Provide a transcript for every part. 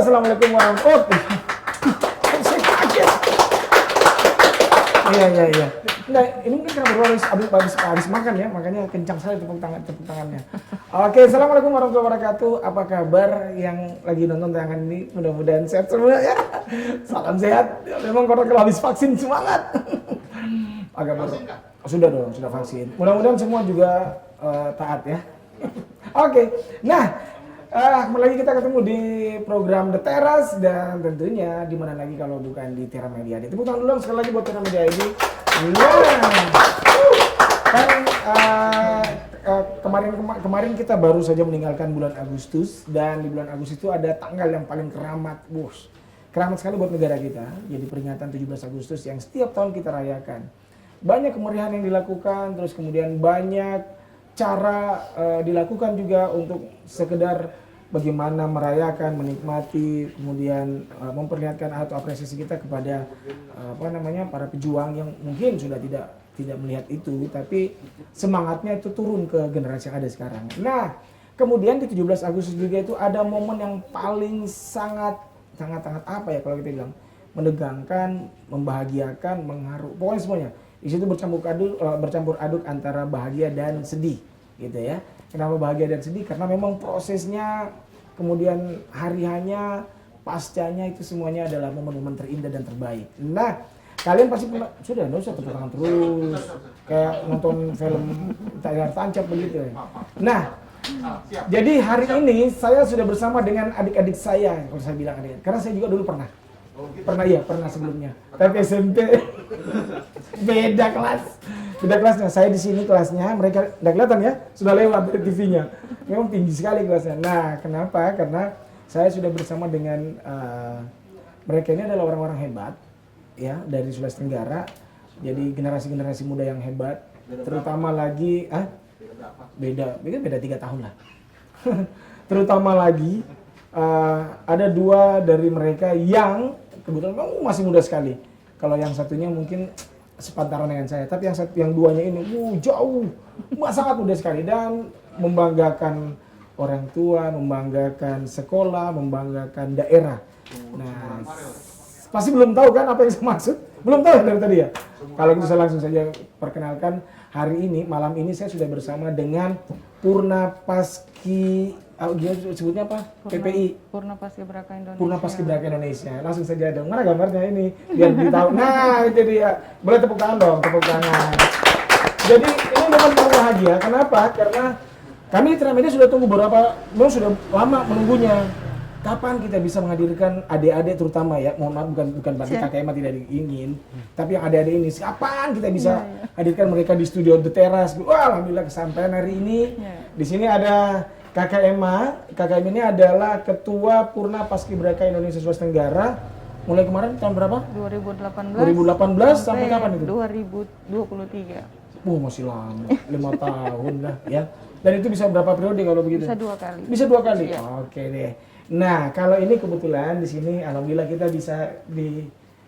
Assalamualaikum warahmatullahi wabarakatuh. Saya kaget. Iya. Nah, ini mungkin karena habis makan ya, makanya kencang sekali tepuk tangannya. Oke, Assalamualaikum warahmatullahi wabarakatuh. Apa kabar yang lagi nonton tayangan ini? Mudah-mudahan sehat semua ya. Salam sehat. Memang kalau habis vaksin semangat. Agak sudah dong, sudah vaksin. Mudah-mudahan semua juga taat ya. Oke, nah kembali lagi kita ketemu di program The Teras dan tentunya di mana lagi kalau bukan di Tera Media ID. Tepuk tangan dulu sekali lagi buat Tera Media ID. Kemarin kita baru saja meninggalkan bulan Agustus dan di bulan Agustus itu ada tanggal yang paling keramat, bos. Keramat sekali buat negara kita. Jadi peringatan 17 Agustus yang setiap tahun kita rayakan. Banyak kemeriahan yang dilakukan, terus kemudian banyak cara dilakukan juga untuk sekedar bagaimana merayakan, menikmati, kemudian memperlihatkan atau apresiasi kita kepada para pejuang yang mungkin sudah tidak melihat itu, tapi semangatnya itu turun ke generasi yang ada sekarang. Nah, kemudian di 17 Agustus juga itu ada momen yang paling sangat apa ya kalau kita bilang, menegangkan, membahagiakan, mengharu, pokoknya semuanya. Di situ bercampur aduk antara bahagia dan sedih, gitu ya. Kenapa bahagia dan sedih? Karena memang prosesnya, kemudian hari-hanya, pascanya itu semuanya adalah momen-momen terindah dan terbaik. Nah, kalian pasti pernah, sudah nggak usah tepuk tangan terus, kayak nonton film layar tancap begitu ya. Nah, jadi hari ini saya sudah bersama dengan adik-adik saya, kalau saya bilang adik, karena saya juga dulu pernah sebelumnya. Tapi SMP beda kelasnya. Saya di sini kelasnya, mereka udah kelihatan ya, sudah lewat dari TV-nya. Memang tinggi sekali kelasnya. Nah, kenapa? Karena saya sudah bersama dengan mereka ini adalah orang-orang hebat, ya, dari Sulawesi Tenggara. Jadi generasi muda yang hebat, terutama lagi beda 3 tahun lah. Terutama lagi ada 2 dari mereka yang kebetulan masih muda sekali. Kalau yang satunya mungkin sepantaran dengan saya, tapi yang 2-nya ini jauh, sangat muda sekali dan membanggakan orang tua, membanggakan sekolah, membanggakan daerah. Nah, pasti belum tahu kan apa yang saya maksud? Belum tahu dari tadi ya? Kalau gitu saya langsung saja perkenalkan. Hari ini, malam ini saya sudah bersama dengan Purna Paski, dia sebutnya apa? PPI. Purna Paskibraka Indonesia. Purna Paskibraka Indonesia. Langsung saja dong. Mana gambarnya ini? Biar ditahu. Nah, itu dia. Boleh tepuk tangan dong, tepuk tangan. Jadi ini memang bahagia. Kenapa? Karena kami di Tera Media sudah tunggu memang sudah lama menunggunya. Kapan kita bisa menghadirkan adik-adik terutama ya, mohon maaf bukan berarti KKM tidak ingin, tapi yang adik-adik ini, kapan kita bisa hadirkan mereka di studio The Teras? Wah, alhamdulillah kesampaian hari ini. Di sini ada KKM ini adalah Ketua Purna Paskibraka Indonesia Sulawesi Tenggara. Mulai kemarin tahun berapa? 2018 sampai kapan itu? 2023. Masih lama, 5 tahun lah ya. Dan itu bisa berapa periode kalau begitu? Bisa 2 kali. Bisa 2 kali. Ya. Oke deh. Nah, kalau ini kebetulan di sini alhamdulillah kita bisa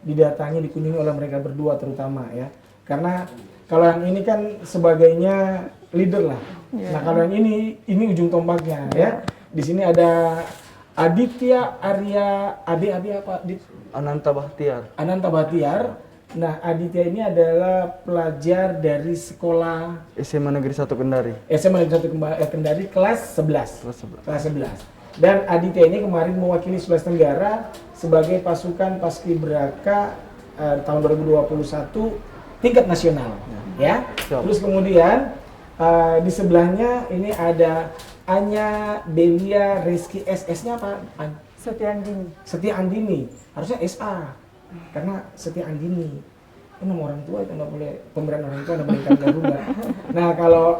didatangi, dikunjungi oleh mereka berdua terutama ya. Karena kalau yang ini kan sebagainya leader lah. Yeah. Nah, kalau yang ini ujung tombaknya ya. Di sini ada Aditya Arya Ananta Bahtiar. Nah, Aditya ini adalah pelajar dari sekolah SMA Negeri 1 Kendari. SMA Negeri 1 Kendari kelas 11. Kelas 11. Dan Aditya ini kemarin mewakili Sulawesi Tenggara sebagai pasukan Paskibraka tahun 2021 tingkat nasional, ya. Terus kemudian di sebelahnya ini ada Anya Belia Rizky SS-nya apa? Setia Andini. Harusnya SA. Karena Setia Andini. Ini nama orang tua itu nggak boleh, pemberian orang tua nggak boleh rubah. Nah, kalau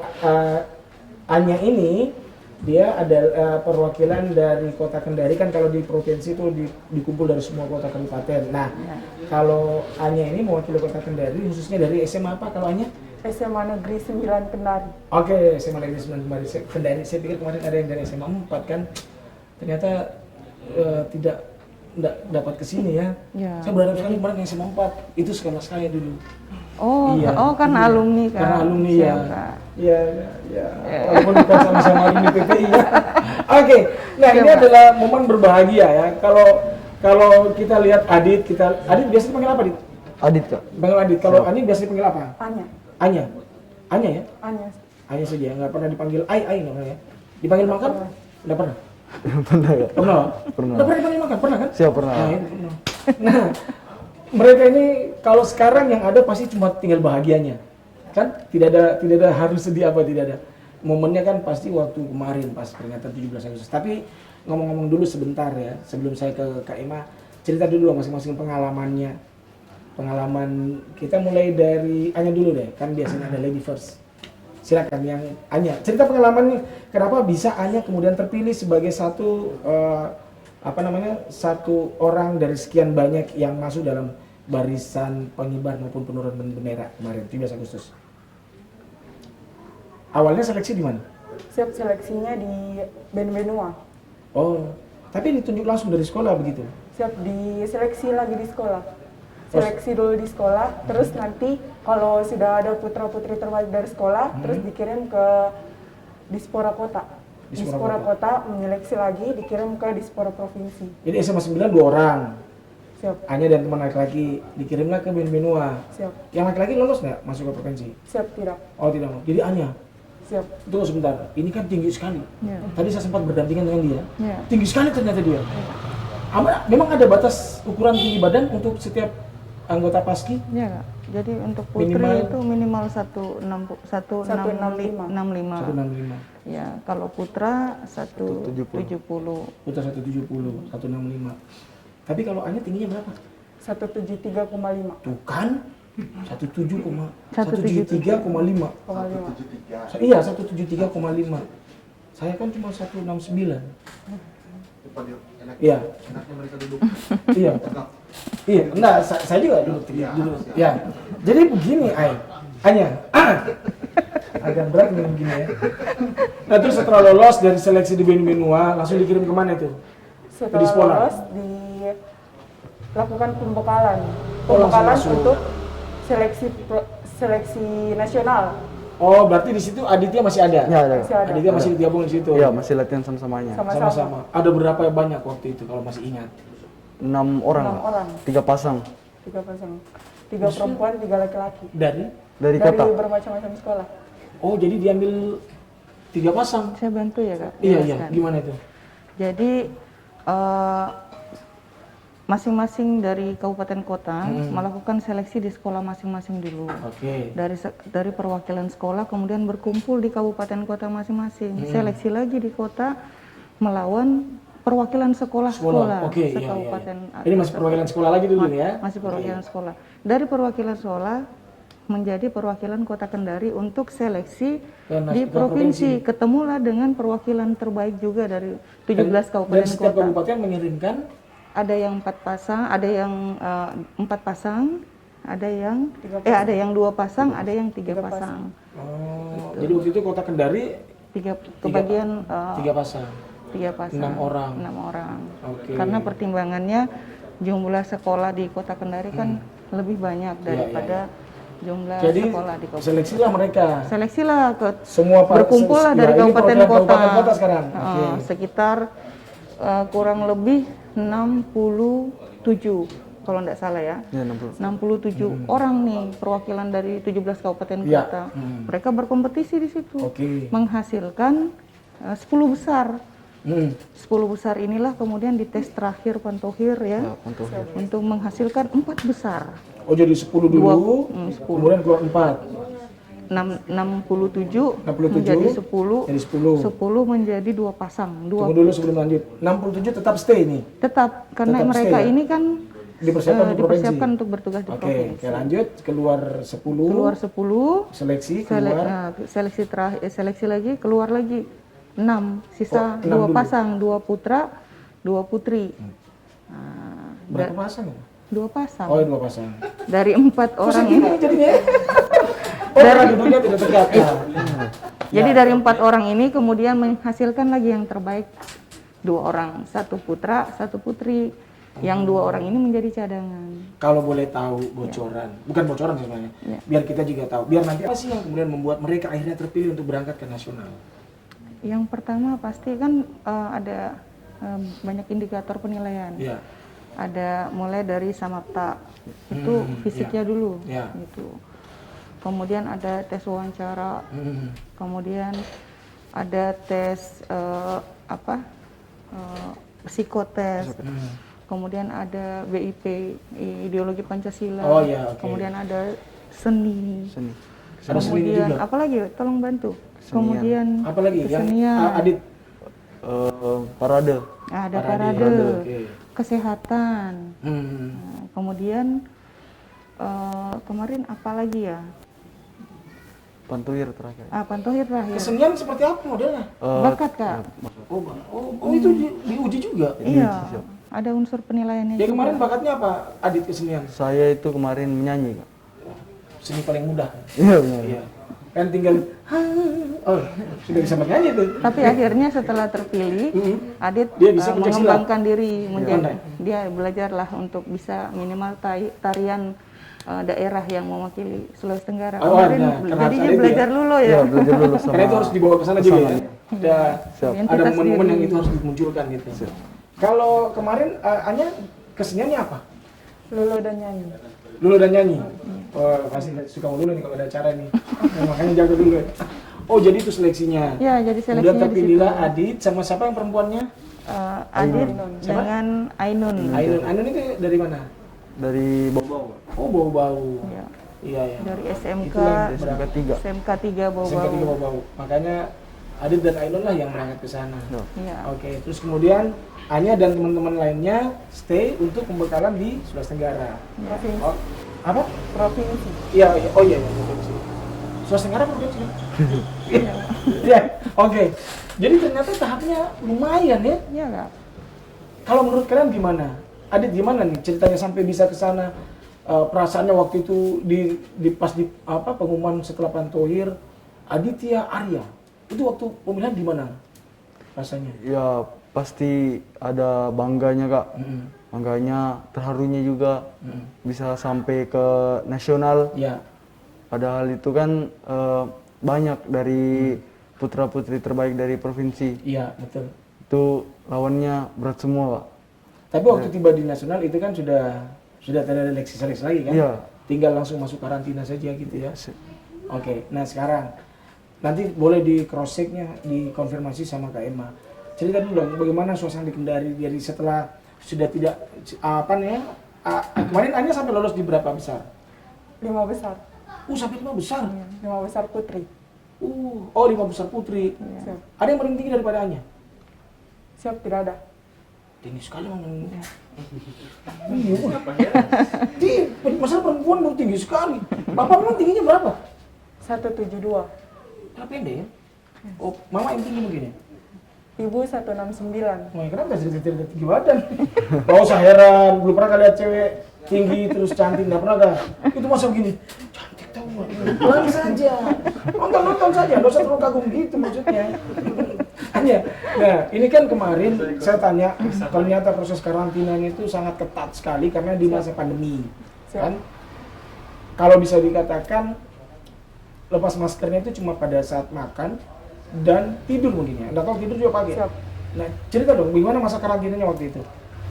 Anya ini dia ada perwakilan dari Kota Kendari, kan kalau di provinsi itu dikumpul dari semua kota kabupaten. Nah, kalau Anya ini mewakili Kota Kendari, khususnya dari SMA apa kalau Anya? SMA Negeri 9 Kendari. Oke, SMA Negeri 9 Kendari. Saya pikir kemarin ada yang dari SMA 4 kan. Ternyata tidak dapat ke sini ya. Saya berharap sekali kemarin yang SMA 4 itu sekolah saya dulu. Karena alumni kan. Karena alumni ya. Iya. Walaupun bukan sama-sama alumni PPI ya. Oke, nah ini adalah momen berbahagia ya. Kalau kita lihat Adit biasanya dipanggil apa, Dit? Adit kak. Panggil Adit. Kalau Ani biasanya dipanggil apa? Anya. Anya. Anya ya? Anya. Anya saja, nggak pernah dipanggil Ai nggak pernah ya? Dipanggil makan? Nggak pernah. Pernah kak. Pernah? Pernah. Nggak pernah dipanggil makan, pernah kan? Siapa pernah? Nah, itu pernah. Nah, mereka ini kalau sekarang yang ada pasti cuma tinggal bahagianya, kan? Tidak ada harus sedih apa, tidak ada. Momennya kan pasti waktu kemarin pas peringatan 17 Agustus. Tapi ngomong-ngomong dulu sebentar ya, sebelum saya ke Kak Ima, cerita dulu masing-masing pengalamannya. Pengalaman kita mulai dari Anya dulu deh, kan biasanya ada lady first. Silakan yang Anya, cerita pengalamannya kenapa bisa Anya kemudian terpilih sebagai satu satu orang dari sekian banyak yang masuk dalam barisan pengibar maupun penurun bendera kemarin 17 Agustus. Awalnya seleksi di mana? Siap seleksinya di Benua. Oh, tapi ditunjuk langsung dari sekolah begitu? Siap diseleksi lagi di sekolah. Seleksi dulu di sekolah, terus nanti kalau sudah ada putra-putri terbaik dari sekolah, terus dikirim ke Dispora Kota. Dispora Kota menyeleksi lagi, dikirim ke Dispora Provinsi. Jadi SMA 9 2 orang. Siap. Anya dan teman laki-laki dikirimlah ke Benua. Siap. Yang laki-laki lolos nggak masuk ke provinsi? Siap tidak. Oh tidak mau. Jadi Anya, Siap. tunggu sebentar. Ini kan tinggi sekali. Ya. Tadi saya sempat berdampingan dengan dia. Ya. Tinggi sekali ternyata dia. Memang ada batas ukuran tinggi badan untuk setiap anggota paski? Ya, Kak. Jadi untuk putri itu minimal 165. 165. Ya, kalau putra 170. Putra 170, 165. Tapi kalau Anya tingginya berapa? 173,5. Tuh kan? 173,5. 173,5. Iya, 173,5. Saya kan cuma 169. Iya. Enaknya mereka duduk. Iya. Iya, enggak, saya juga duduk. Ya. Jadi begini, Anya. Agak berat nih begini ya. Nah, terus setelah lolos dari seleksi di Benua, langsung dikirim kemana itu? Setelah Dispora? lolos dilakukan pembekalan. Oh, Pembekalan langsung. untuk seleksi nasional. Oh, berarti di situ Aditya masih ada? Ya ada. Masih ada. Aditya masih digabung di situ? Iya masih latihan sama-samanya. Sama-sama. Ada berapa banyak waktu itu kalau masih ingat? 6 orang. 6 orang. 3 pasang 3 pasang. 3 perempuan, 3 laki-laki. dari kota. bermacam-macam sekolah. Oh, jadi diambil 3 pasang? Saya bantu ya, Kak. Iya, Jelaskan. gimana itu? Jadi masing-masing dari kabupaten kota melakukan seleksi di sekolah masing-masing dulu. Oke. Dari perwakilan sekolah kemudian berkumpul di kabupaten kota masing-masing. Seleksi lagi di kota melawan perwakilan sekolah-sekolah Oke, iya. sekabupaten. Ini masih perwakilan sekolah lagi dulu nih ya? Masih perwakilan sekolah. Dari perwakilan sekolah menjadi perwakilan Kota Kendari untuk seleksi di provinsi. Ketemulah dengan perwakilan terbaik juga dari 17 kabupaten Dan setiap kota. kabupaten mengirimkan? Ada yang 4 pasang, ada yang 4 pasang, ada yang ada yang 2 pasang, ada yang 3 pasang. Oh, jadi waktu itu Kota Kendari 3 kebagian 3 pasang. 3 pasang. 6 orang. 6 orang. Oke. Karena pertimbangannya jumlah sekolah di Kota Kendari kan lebih banyak daripada jumlah Jadi sekolah di kabupaten. seleksilah mereka. Seleksilah ke Semua berkumpullah dari ini kabupaten perwakilan kota. Kabupaten kota sekarang. Oke. Sekitar kurang lebih 67 kalau tidak salah ya. Ya 60. 67 orang nih perwakilan dari 17 kabupaten Iya. kota. Mereka berkompetisi di situ. Oke. Menghasilkan 10 besar. Hmm. 10 besar inilah kemudian dites terakhir Pantohir ya. Untuk menghasilkan 4 besar. Oh, jadi 10 dulu, 10. kemudian keluar 4. 67 67 menjadi 10. Jadi 10. 10 menjadi 2 pasang. Tunggu dulu sebelum lanjut. 67 tetap stay nih. Tetap karena Tetap mereka stay, ya? ini kan Dipersiapkan untuk provinsi. untuk bertugas di Oke, provinsi. lanjut keluar 10. Keluar 10, Seleksi keluar. seleksi terakhir, seleksi lagi keluar lagi 6, sisa 6 2 dulu. pasang, 2 putra, 2 putri. Berapa pasang ya? 2 pasang. Oh, 2 pasang. Dari 4 orang Gini ini. jadinya. Oh, karena duduknya tidak tegak. Jadi dari 4 orang ini kemudian menghasilkan lagi yang terbaik 2 orang, 1 putra, 1 putri. Yang 2 orang ini menjadi cadangan. Kalau boleh tahu bocoran, bukan bocoran sih sebenarnya. Ya. Biar kita juga tahu. Biar nanti apa sih yang kemudian membuat mereka akhirnya terpilih untuk berangkat ke nasional? Yang pertama pasti kan ada banyak indikator penilaian. Iya. Ada mulai dari samapta, itu fisiknya dulu, Iya. gitu. Kemudian ada tes wawancara, kemudian ada tes psikotes, kemudian ada BIP, ideologi Pancasila, Oh, iya, oke. kemudian ada seni, Seni. Ada seni kemudian juga. apalagi, tolong bantu. Kemudian Apalagi yang kesenian, Adit Parade. ada Parade, parade, oke. kesehatan. Hmm. Nah, kemudian kemarin apa lagi ya? Pantuir terakhir. Pantohir terakhir. Kesenian seperti apa modelnya? Bakat, Kak. Oh, itu diuji juga. Iya, ada unsur penilaiannya Dia juga. kemarin bakatnya apa, Adit kesenian? Saya itu kemarin menyanyi, Kak. Seni paling mudah. Iya, benar. Iya. Kan tinggal oh, sudah bisa bernyanyi tuh. Tapi akhirnya setelah terpilih, Adit Dia bisa pencak silat. mengembangkan diri menjadi Pandai. dia belajarlah untuk bisa minimal tarian daerah yang mewakili Sulawesi Tenggara. Oh, Kemarin ada. Karena jadinya ada itu belajar ya? dulu Iya, ya. belajar dulu sama. Karena itu harus dibawa ke sana juga ya. Ada Siap. ada Identitas momen-momen diri. yang itu harus dimunculkan gitu. Kalau kemarin Anya keseniannya apa? Lulu dan nyanyi. Lulu dan nyanyi. Oh, pasti suka mau lulu nih kalau ada acara nih. Nah, makanya jago dulu. Oh, jadi itu seleksinya. Ya, jadi Kemudian seleksinya di situ. terpilihlah Adit sama siapa yang perempuannya? Adit Siapa? dengan Ainun. Ainun. Ainun itu dari mana? Dari Bau-Bau. Oh, bau-bau. Ya, Iya, ya. dari SMK Itulah yang SMK 3. SMK 3 SMK 3 Bau-Bau. bau-bau. Makanya Adit dan Ainun lah yang berangkat ke sana. Iya. Oke, terus kemudian Anya dan teman-teman lainnya stay untuk pembekalan di Sulawesi Tenggara. Provinsi. Oh, apa? Provinsi. Iya, iya. Oh iya, provinsi. Sulawesi Tenggara provinsi. Iya. Iya. Oke. Jadi ternyata tahapnya lumayan ya. Iya, Kak. Kalau menurut kalian gimana? Adit gimana nih ceritanya sampai bisa ke sana? Perasaannya waktu itu pas di apa pengumuman setelah Pantohir Aditya Arya. Itu waktu pemilihan di mana rasanya? Ya, pasti ada bangganya, Kak. Bangganya, terharunya juga bisa sampai ke nasional. Ya. Padahal itu kan banyak dari putra-putri terbaik dari provinsi. Iya, betul. Itu lawannya berat semua, Pak. Tapi waktu tiba di nasional itu kan sudah tidak ada seleksi lagi kan? Iya. Tinggal langsung masuk karantina saja gitu ya. Oke, nah sekarang nanti boleh di cross checknya, dikonfirmasi sama Kak Emma. Cerita dulu dong, bagaimana suasana di Kendari dari setelah sudah tidak apa nih? Kemarin Anya sampai lolos di berapa besar? 5 besar. Sampai 5 besar. 5 besar putri. Oh 5 besar putri. Siap. Ada yang paling tinggi daripada Anya? Siap, tidak ada. Tinggi sekali memang. Iya. Masalah perempuan dong tinggi sekali. Bapak memang tingginya berapa? 172. Kalau pendek ya? Oh, mama yang tinggi mungkin ya? Ibu 169. Wah, kenapa cerita-cerita tinggi badan? Gak usah heran, belum pernah lihat cewek tinggi terus cantik, nggak pernah kan? Itu masa begini, cantik tau gak? Pelan saja, nonton saja, gak usah terlalu kagum gitu maksudnya. Hanya, nah ini kan kemarin saya tanya, ternyata proses karantinanya itu sangat ketat sekali karena di masa pandemi, kan? Kalau bisa dikatakan lepas maskernya itu cuma pada saat makan dan tidur mungkin ya. Anda tahu tidur juga pakai. Siap. Nah, cerita dong, bagaimana masa karantinanya waktu itu?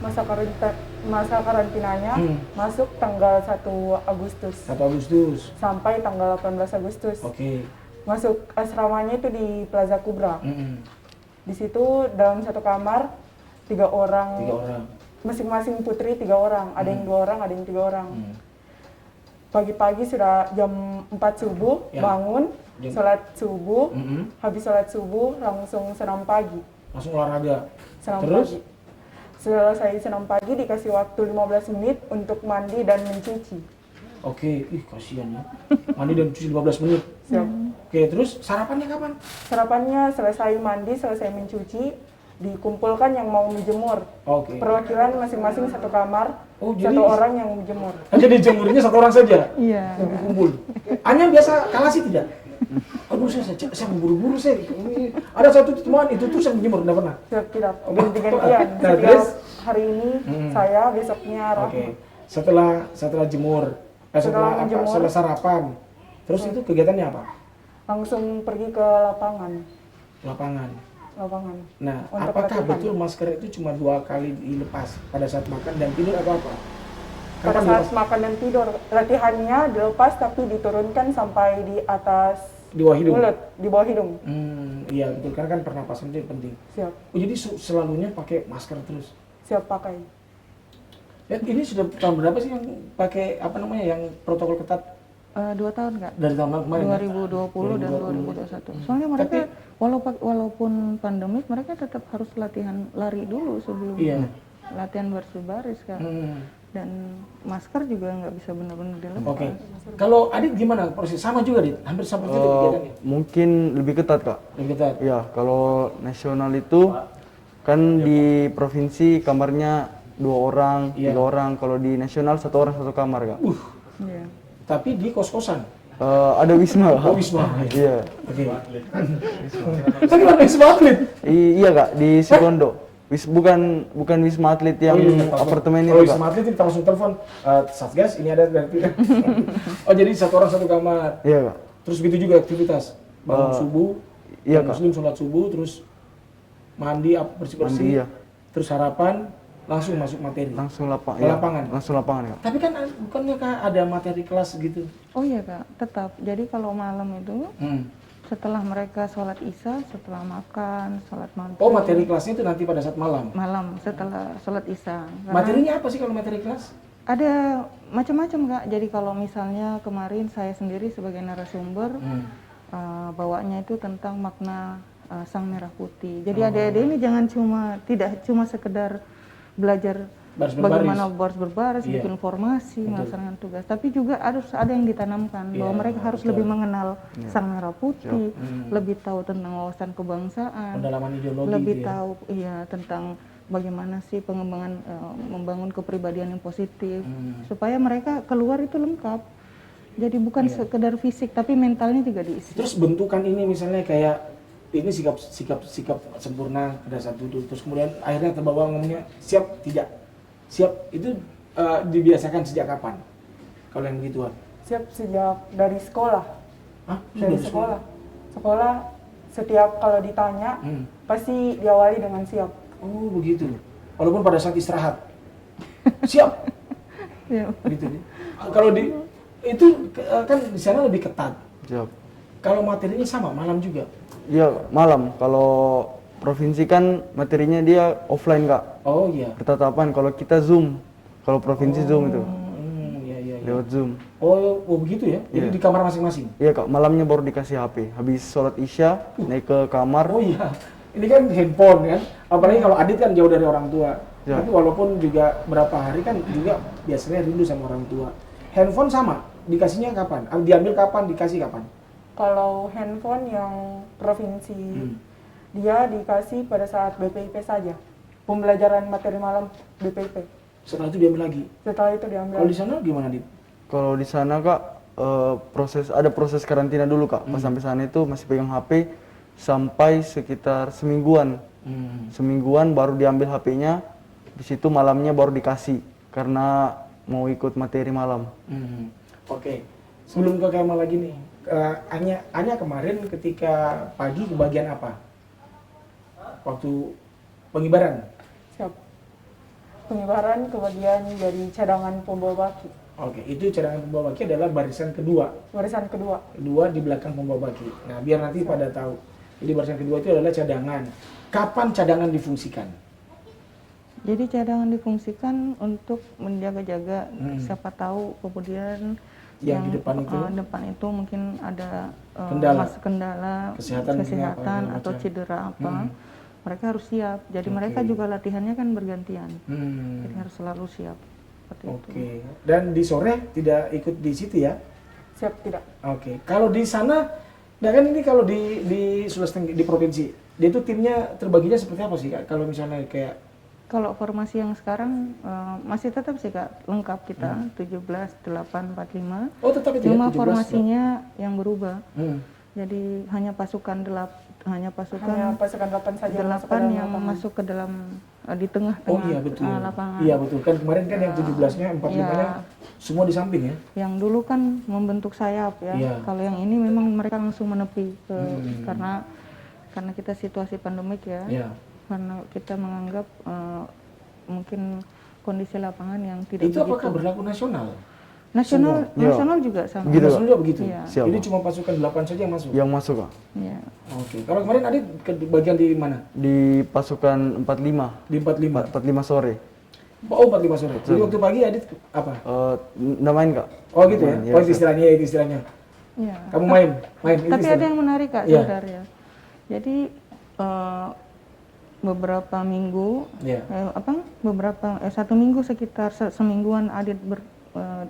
Masa karantinanya masuk tanggal 1 Agustus 1 Agustus. sampai tanggal 18 Agustus. Oke. Masuk asramanya itu di Plaza Kubra. Mm-mm. Di situ dalam satu kamar 3 orang. 3 orang. Masing-masing putri 3 orang. Ada yang 2 orang, ada yang 3 orang. Pagi-pagi sudah jam 4 subuh Ya. bangun, sholat subuh. Mm-mm. Habis sholat subuh langsung senam pagi. Langsung olahraga. Senam Terus? pagi. Selesai senam pagi dikasih waktu 15 menit untuk mandi dan mencuci. Oke, ih kasihan ya. Mandi dan cuci 15 menit. Siap. Oke, terus sarapannya kapan? Sarapannya selesai mandi, selesai mencuci, dikumpulkan yang mau menjemur. Oke. Perwakilan masing-masing satu kamar, Oh, jadi- satu orang yang menjemur. Jadi jemurnya 1 orang saja. Iya. Kumpul. Anya biasa kalah sih tidak? Aduh, saya buru-buru saya. Ini ada satu teman itu tuh saya menjemur, enggak pernah. Siap, tidak. Oh, Ganti-gantian. nah, Setiap terus? hari ini saya, besoknya Rahma. Oke. Setelah jemur, setelah menjemur. setelah sarapan. Terus itu kegiatannya apa? Langsung pergi ke lapangan. lapangan. Nah, Untuk apakah latihan. betul masker itu cuma 2 kali dilepas pada saat makan dan tidur atau apa? Pada Kapan saat dilepas? makan dan tidur, latihannya dilepas tapi diturunkan sampai di atas Di bawah hidung? mulut, di bawah hidung. Iya betul, karena kan pernapasan itu yang penting. Siap, Oh, jadi selalunya pakai masker terus? siap pakai. Ya, ini sudah tahun berapa sih yang pakai apa namanya yang protokol ketat 2 tahun Kak. dari tahun kemarin? ya? 2020 dan 2021. Soalnya mereka walaupun pandemik mereka tetap harus latihan lari dulu sebelum Iya. latihan berbaris Kak. Dan masker juga nggak bisa benar-benar dilepas. Oke. Kalau Adit gimana proses? Sama juga Adit? Hampir seperti itu kegiatannya? Mungkin lebih ketat kak. Lebih ketat? Ya, kalau nasional itu kan di provinsi kamarnya 2 orang, 3 orang. Kalau di nasional 1 orang 1 kamar kak. Iya. Tapi di kos-kosan? Ada wisma kak. Oh, wisma. Iya. Oke. Tapi kan wisma atlet? Iya kak, di Sikondo. Bukan wisma atlet yang apartemen Kalau itu kak. wisma atlet kita langsung telepon, Satgas ini ada dari Oh jadi 1 orang 1 kamar. Iya kak. Terus begitu juga aktivitas bangun subuh, iya, yang Kak. Muslim sholat subuh, terus mandi bersih-bersih, Mandi, iya. terus sarapan, langsung masuk materi. Langsung Ke lapangan. Langsung lapangan kak. Tapi kan bukannya Kak ada materi kelas gitu? Oh iya Kak, tetap. Jadi kalau malam itu Hmm. setelah mereka sholat isya, setelah makan, sholat maghrib. Oh materi kelasnya itu nanti pada saat malam. Malam setelah sholat isya. Karena Materinya apa sih kalau materi kelas? ada macam-macam Kak. Jadi kalau misalnya kemarin saya sendiri sebagai narasumber bawaannya itu tentang makna sang merah putih. Jadi adik-adik ini jangan tidak cuma sekedar belajar Baris berbaris. bagaimana baris berbaris, Iya. bikin formasi, melaksanakan tugas. Tapi juga harus ada yang ditanamkan bahwa Iya, mereka harus betul. lebih mengenal sang merah putih, lebih tahu tentang wawasan kebangsaan, Pendalaman ideologi lebih gitu ya. tahu tentang bagaimana sih pengembangan membangun kepribadian yang positif supaya mereka keluar itu lengkap. Jadi bukan sekedar fisik tapi mentalnya juga diisi. Terus bentukan ini misalnya kayak ini sikap sempurna pada saat duduk, terus kemudian akhirnya terbawa ngomongnya siap tidak siap itu dibiasakan sejak kapan? Kalau yang begituan? Siap sejak dari sekolah. Hah? Dari sekolah. Sekolah setiap kalau ditanya pasti diawali dengan siap. Oh begitu. Walaupun pada saat istirahat siap. Ya. Gitu. Kalau di itu kan di sana lebih ketat. Siap. Kalau materinya sama malam juga. Iya malam. Kalau provinsi kan materinya dia offline kak. Oh iya. Ketetapan kalau kita Zoom. Kalau provinsi Zoom itu Iya iya. Iya. lewat Zoom. Oh begitu ya. Jadi Iya. di kamar masing-masing. Iya kak, malamnya baru dikasih HP. Habis sholat isya naik ke kamar. Oh iya. Ini kan handphone kan. Apalagi kalau Adit kan jauh dari orang tua. Ya. Tapi walaupun juga berapa hari kan juga biasanya rindu sama orang tua. Handphone sama. Dikasihnya kapan? Diambil kapan? Dikasih kapan? Kalau handphone yang provinsi dia dikasih pada saat BPIP saja. Pembelajaran materi malam BPIP. Setelah itu diambil lagi. Setelah itu diambil. Kalau di sana gimana, Dit? Kalau di sana kak, ada proses karantina dulu kak. Pas sampai sana itu masih pegang HP sampai sekitar semingguan. Semingguan baru diambil HP-nya. Di situ malamnya baru dikasih karena mau ikut materi malam. Oke. Sebelum ke Kemal lagi nih, Anya kemarin ketika pagi kebagian apa? Waktu pengibaran. Siap. Pengibaran kebagian jadi cadangan pembawa baki. Oke, itu cadangan pembawa baki adalah barisan kedua. Barisan kedua. Kedua di belakang pembawa baki. Nah, biar nanti pada tahu. Jadi barisan kedua itu adalah cadangan. Kapan cadangan difungsikan? Jadi cadangan difungsikan untuk menjaga-jaga siapa tahu kemudian Yang di depan itu? Mungkin ada Kendala. kendala Kesehatan kesehatan apa, atau macam. cedera apa. Mereka harus siap. Jadi mereka juga latihannya kan bergantian. Jadi harus selalu siap. Seperti itu. Oke. Dan di sore tidak ikut di situ ya? Siap tidak. Oke. Kalau di sana, nah kan ini kalau di Sulawesi Tenggara, di provinsi, dia itu timnya terbaginya seperti apa sih Kak? Kalau misalnya kayak Kalau formasi yang sekarang masih tetap sih Kak, lengkap kita 17-8-4-5. oh tetap itu Cuma ya? 17, formasinya yang berubah. Hmm. Jadi hanya pasukan Hanya pasukan 8 saja masuk ke 8 dalam yang lapangan. masuk ke dalam di tengah Oh iya betul. lapangan. Iya betul. Kan kemarin kan yang 17-nya, 45-nya semua di samping ya? Yang dulu kan membentuk sayap ya. Iya. Kalau yang ini memang mereka langsung menepi ke karena karena kita situasi pandemik ya. Iya. Karena kita menganggap mungkin kondisi lapangan yang tidak Itu apakah begitu. berlaku nasional? Nasional, Iya. nasional juga sama. Begitu, Nasional juga begitu? Iya. Siap, Jadi Pak. cuma pasukan 8 saja yang masuk? Yang masuk Kak. Iya. Oke. Kalau kemarin Adit ke bagian di mana? Di pasukan 45, Di 45? 45 sore. Oh, 45 sore. Jadi waktu pagi Adit apa? Nggak main Kak. Oh gitu ya? Main, Oh iya, itu istilahnya, itu istilahnya. Iya. Kamu main? Main, itu Tapi ada istilahnya. yang menarik Kak Iya. sebenarnya. Jadi beberapa minggu, Iya. satu minggu sekitar semingguan Adit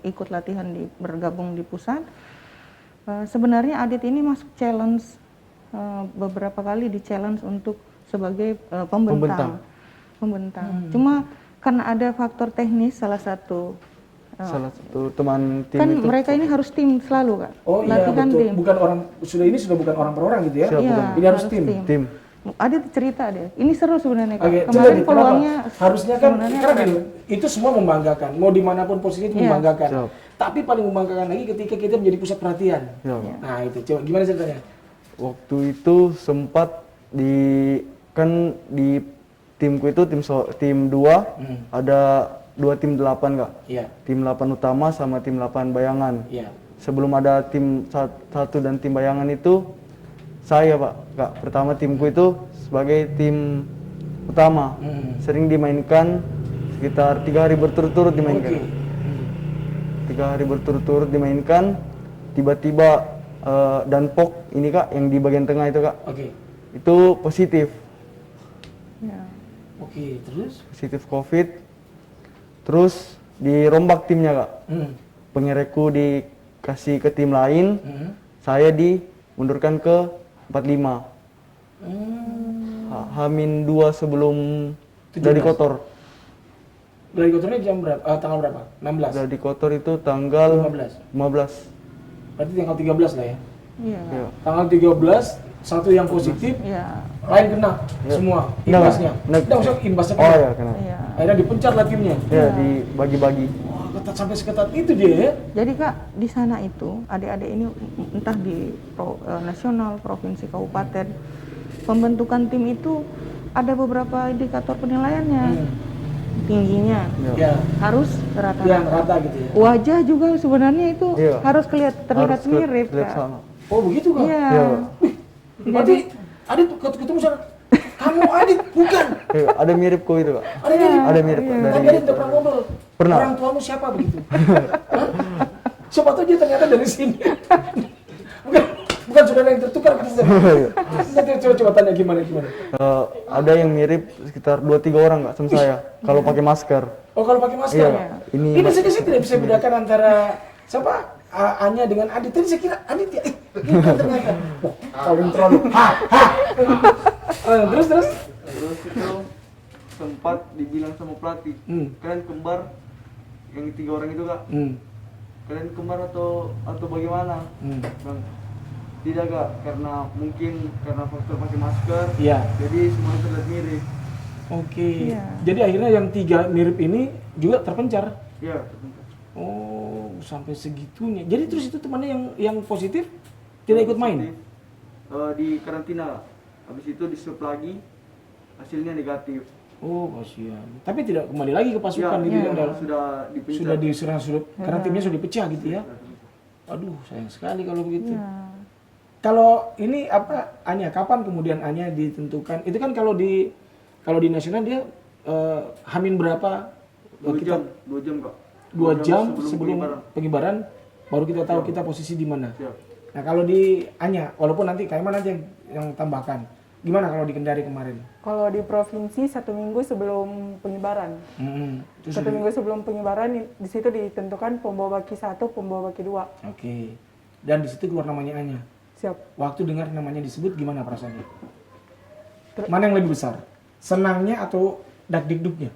ikut latihan bergabung di pusat. Sebenarnya Adit ini masuk challenge beberapa kali di challenge untuk sebagai pembentang. Cuma karena ada faktor teknis salah satu teman tim kan itu. mereka ini harus tim selalu Kak. Oh iya Latihan betul. tim. Bukan orang, sudah bukan orang per orang gitu ya? Siap, Iya, bukan. Ini harus tim. Tim. Adit cerita deh. Ini seru sebenarnya Kak. Oke, Kemarin coba nih, kenapa? peluangnya Harusnya kan, sebenarnya karena keren. gini, itu semua membanggakan. Mau dimanapun posisi itu Iya. membanggakan. Siap. Tapi paling membanggakan lagi ketika kita menjadi pusat perhatian. Ya. Nah itu, coba gimana ceritanya? Waktu itu sempat kan di timku itu tim 2 ada 2 tim 8 Kak. Iya, Tim 8 utama sama tim 8 bayangan. iya. Sebelum ada tim 1 dan tim bayangan itu saya Pak, Kak. Pertama timku itu sebagai tim utama. Sering dimainkan sekitar 3 hari berturut-turut Oke. dimainkan. 3 hari berturut-turut dimainkan, tiba-tiba dan POK ini Kak yang di bagian tengah itu Kak, Oke. itu positif Ya. Oke, terus? positif COVID. Terus dirombak timnya Kak, pengerekku dikasih ke tim lain, saya dimundurkan ke 45. Hamin 2 sebelum 17. dari kotor. Dari kotornya jam berapa? Tanggal berapa? 16? Dari kotor itu tanggal 15. 15. Berarti tanggal 13 lah ya? Iya. Ya. Tanggal 13, satu yang positif, Iya. lain kena semua imbasnya. Nggak. Tidak usah imbasnya Oh kena. ya kena. Iya. Akhirnya dipencar lah timnya. Ya dibagi-bagi. Wah, ketat sampai seketat itu dia ya. Jadi Kak, di sana itu adik-adik ini entah di nasional, provinsi, kabupaten, pembentukan tim itu ada beberapa indikator penilaiannya. Tingginya Ya, harus rata-rata. yang rata gitu ya. Wajah juga sebenarnya itu Iya. harus terlihat Harus mirip terlihat Kak. sama. Oh begitu kan? Iya. Ya. Berarti Adit ketemu sana, kamu Adit bukan? Ya, ada mirip kok itu Kak. Ada mirip. Ada mirip Kak, Tapi dari Adit udah pernah ngobrol. Pernah. Orang tuamu siapa begitu? Hah? Siapa tahu dia ternyata dari sini. bukan saudara yang tertukar kan? Coba tanya gimana. Ada yang mirip sekitar 2-3 orang Kak sama saya kalau pakai masker. Oh kalau pakai masker. Iya. Ini saya tidak bisa bedakan antara siapa Anya dengan Adit. Tadi saya kira Adit ya. Bukan ternyata. Wah, paling troll. Terus. Terus itu sempat dibilang sama pelatih, kalian kembar yang 3 orang itu Kak. Kalian kembar atau bagaimana? Bang, tidak Kak, karena faktor pakai masker. Iya. Jadi semua terlihat mirip. Oke. Iya. Jadi akhirnya yang 3 mirip ini juga terpencar. Ya. Oh, sampai segitunya. Jadi terus itu temannya yang positif tidak ikut main. Di karantina. Habis itu di swab lagi, hasilnya negatif. Oh, kasihan. Tapi tidak kembali lagi ke pasukan gitu kan? Sudah dipencet. Sudah diserang karena timnya sudah dipecah gitu ya. Aduh, sayang sekali kalau begitu. Iya. Kalau ini apa Anya, kapan kemudian Anya ditentukan? Itu kan kalau di nasional dia hamin berapa? 2 jam Kak. 2 jam sebelum pengibaran baru kita tahu kita posisi di mana. Siap. Nah, kalau di Anya, walaupun nanti Kaiman nanti yang tambahkan. Gimana kalau di Kendari kemarin? Kalau di provinsi 1 minggu sebelum pengibaran. Terus 1 minggu sebelum pengibaran di situ ditentukan pembawa baki 1, pembawa baki 2. Oke. Dan di situ keluar namanya Anya. Siap. Waktu dengar namanya disebut gimana perasaannya? Mana yang lebih besar? Senangnya atau dak-dikduknya?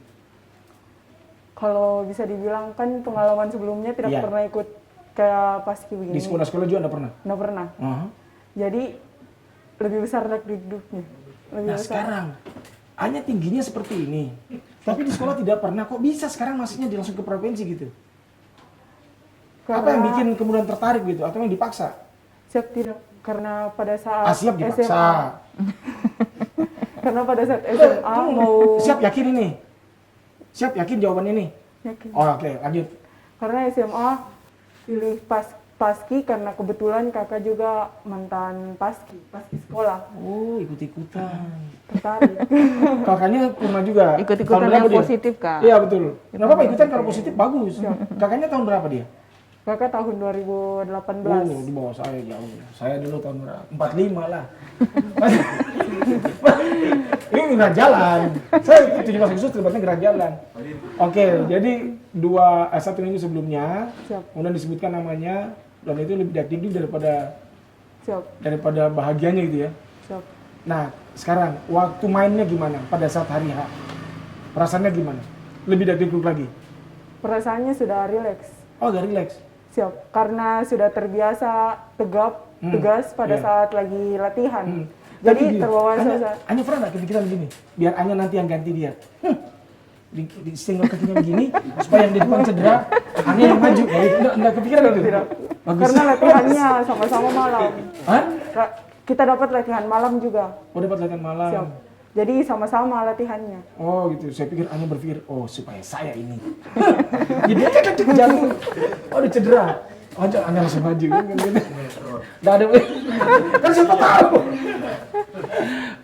Kalau bisa dibilang kan pengalaman sebelumnya tidak Iya. pernah ikut kayak paski begini. Di sekolah-sekolah juga Anda pernah? Nggak pernah. Aha. Jadi lebih besar duduknya. Nah sekarang, Anya tingginya seperti ini. Tapi di sekolah tidak pernah. Kok bisa sekarang masuknya langsung ke provinsi gitu? Apa yang bikin kemudian tertarik gitu? Atau yang dipaksa? Siap tidak. Karena pada saat Siap SMA, dipaksa. karena pada saat SMA mau Siap yakin ini? Siap yakin jawabannya nih? yakin. Oh, oke, lanjut. Karena SMA pilih paski karena kebetulan kakak juga mantan paski sekolah. Oh, ikut-ikutan. Tertarik. Kakaknya pernah juga. Ikut-ikutan Tahun berapa yang dia? positif, Kak. Iya, betul. Nggak apa-apa, ikutan kalau positif bagus. Kakaknya tahun berapa dia? Kakak tahun 2018. Oh, di bawah saya jauh. Saya dulu tahun berapa? 45 lah. Ini gerak jalan. Saya 17 Agustus terlibatnya gerak jalan. Oke, jadi 1 minggu sebelumnya, Siap. kemudian disebutkan namanya, dan itu lebih dakdikduk Siap. daripada bahagianya gitu ya. Siap. Nah, sekarang waktu mainnya gimana pada saat hari H? Perasaannya gimana? Lebih dakdikduk lagi? Perasaannya sudah rileks. Oh, udah relax. Siap. Karena sudah terbiasa tegas pada Iya. saat lagi latihan. Tapi Jadi gini, terbawa Anya suasana. pernah nggak kepikiran begini? Biar Anya nanti yang ganti dia. Di single kakinya begini, supaya yang di depan cedera, Anya yang maju. Nggak kepikiran itu? Tidak. Bagus. Karena latihannya sama-sama malam. Hah? Kita dapat latihan malam juga. Oh, dapat latihan malam. Siap. Jadi sama-sama latihannya. Oh gitu, saya pikir Anya berpikir, oh supaya saya ini. Jadi dia kan jatuh, oh udah cedera. Oh Anya langsung maju kan gitu. Nggak ada, kan siapa tahu.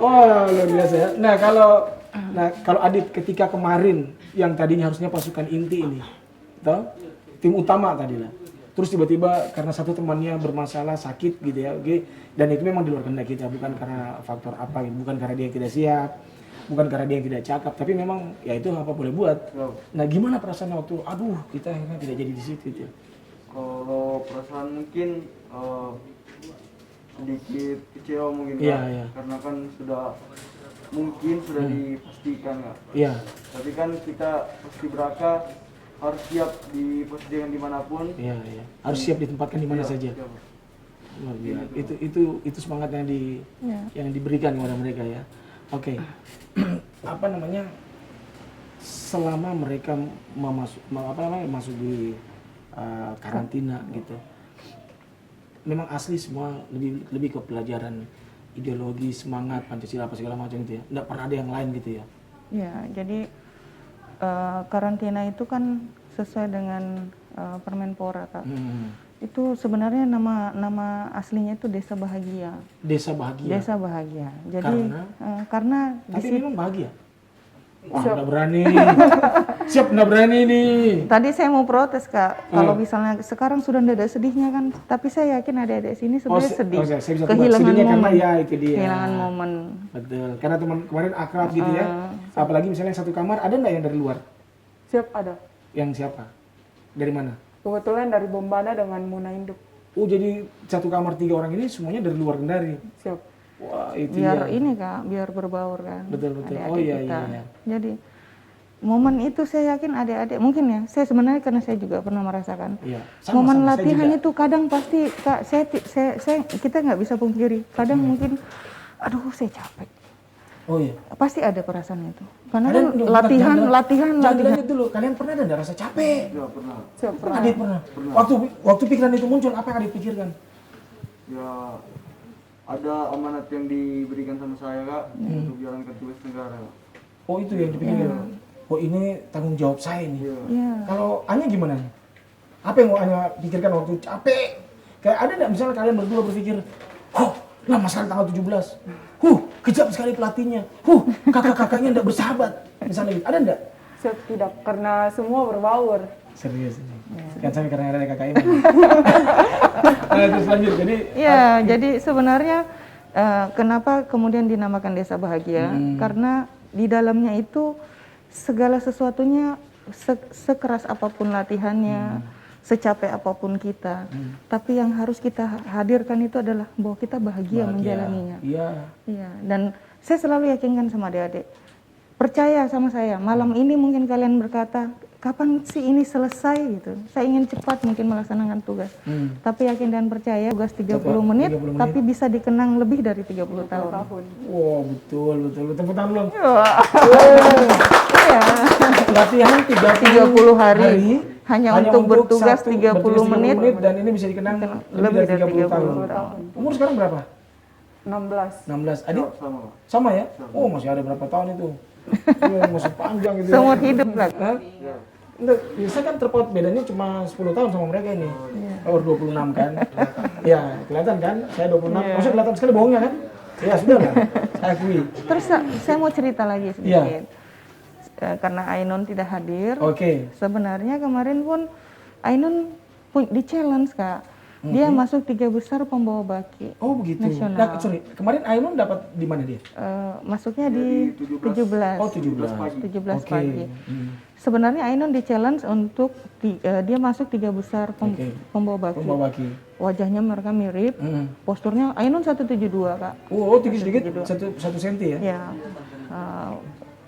Oh luar biasa ya. Nah kalau Adit ketika kemarin yang tadinya harusnya pasukan inti ini, toh tim utama tadi lah. Terus tiba-tiba karena satu temannya bermasalah sakit gitu ya, oke. Dan itu memang di luar kehendak kita, bukan karena faktor apa gitu, bukan karena dia yang tidak siap, bukan karena dia yang tidak cakap, tapi memang ya itu apa boleh buat. Nah gimana perasaan waktu, aduh kita akhirnya tidak jadi di situ gitu ya. Kalau perasaan mungkin sedikit kecewa mungkin Iya, Kak. iya. Karena kan mungkin sudah dipastikan Kak. Iya, Tapi kan kita pasti beraka harus siap dipastikan dimanapun. iya. Harus siap ditempatkan di mana Iya, saja. siap. Luar biasa. Itu semangat yang Ya. yang diberikan kepada mereka ya. Oke. Apa namanya? Selama mereka masuk di karantina gitu. Memang asli semua lebih ke pelajaran ideologi, semangat Pancasila apa segala macam gitu ya. Enggak pernah ada yang lain gitu ya. Ya, jadi karantina itu kan sesuai dengan Permenpora, Kak. Itu sebenarnya nama aslinya itu Desa Bahagia. Desa bahagia. Desa Bahagia. Jadi karena di Tapi situ memang bahagia. Wah, enggak berani. Siap enggak berani nih. tadi saya mau protes, Kak. Kalau misalnya sekarang sudah tidak ada sedihnya kan, tapi saya yakin adik-adik sini sebenarnya sedih. saya bisa tebak. Kehilangan Sedihnya momen. karena ya itu dia. Kehilangan momen. Betul. Karena teman kemarin akrab gitu ya. Apalagi misalnya yang satu kamar, ada nggak yang dari luar? Siap ada. Yang siapa? Dari mana? Kebetulan dari Bombana dengan Muna Induk. Oh jadi satu kamar 3 orang ini semuanya dari luar Kendari. Siap. Wah itu Biar ya. ini, Kak, biar berbaur kan. Betul. Adik-adik Oh iya kita. iya. Jadi momen itu saya yakin adik-adik mungkin ya. Saya sebenarnya karena saya juga pernah merasakan. Iya. Momen Sama-sama, saya latihan juga. itu kadang pasti, Kak, kita nggak bisa pungkiri. Kadang mungkin, aduh saya capek. Oh iya. Pasti ada perasaan itu. Karena Kalian kan udah- latihan. Jangan dilanjut dulu. Kalian pernah ada nggak rasa capek? Ya pernah. Siap. Pernah Adit pernah. Waktu pikiran itu muncul apa yang Adit pikirkan? Ya ada amanat yang diberikan sama saya Kak untuk jalankan tugas negara Kak. Oh itu yang dipikirkan. Oh ini tanggung jawab saya nih. Iya. Ya, Kalau Anya gimana? Apa yang mau Anya pikirkan waktu capek? Kayak ada nggak misalnya kalian berdua berpikir, lama sekali tanggal 17. Kejam sekali pelatihnya. Kakak-kakaknya nggak bersahabat. Misalnya gitu. Ada nggak? Siap tidak. Karena semua berbaur. Serius ini. Kan sampai karena ada kakak ini. Terus lanjut. Jadi ya, jadi sebenarnya kenapa kemudian dinamakan Desa Bahagia? Karena di dalamnya itu segala sesuatunya sekeras apapun latihannya, secapek apapun kita, tapi yang harus kita hadirkan itu adalah bahwa kita bahagia menjalaninya. Iya. Iya, dan saya selalu yakinkan sama adik-adik, percaya sama saya, malam ini mungkin kalian berkata, kapan sih ini selesai gitu. Saya ingin cepat mungkin melaksanakan tugas. Tapi yakin dan percaya tugas 30 menit, 30 menit. tapi bisa dikenang lebih dari 30 tahun. Wow, betul. Tepuk tangan belum? Iya. Latihan 30 hari. Hanya untuk bertugas 30 menit. Dan ini bisa dikenang lebih dari 30 tahun. Umur sekarang berapa? 16. 16. Adit? Sama, Pak. Sama ya? Oh, masih ada berapa tahun itu? Iya, masih panjang gitu. Seumur hidup lah. Hah? Enggak, biasanya kan terpaut bedanya cuma 10 tahun sama mereka ini. Umur 26 kan? Ya, kelihatan kan? Saya 26. Maksudnya kelihatan sekali bohongnya kan? Ya, sudah lah. Saya akui. Terus saya mau cerita lagi sedikit. Karena Ainun tidak hadir. Oke. Sebenarnya kemarin pun Ainun di challenge, Kak. Dia masuk 3 besar pembawa baki. Oh, begitu. Nasional. Nah, sorry. Kemarin Ainun dapat di mana dia? Masuknya di 17. Oh, 17 17 Oke. pagi. Sebenarnya Ainun di challenge untuk dia masuk 3 besar pembawa baki. Pembawa baki. Wajahnya mereka mirip, posturnya Ainun 172, Kak. Oh, tinggi sedikit, 1 senti ya? Ya,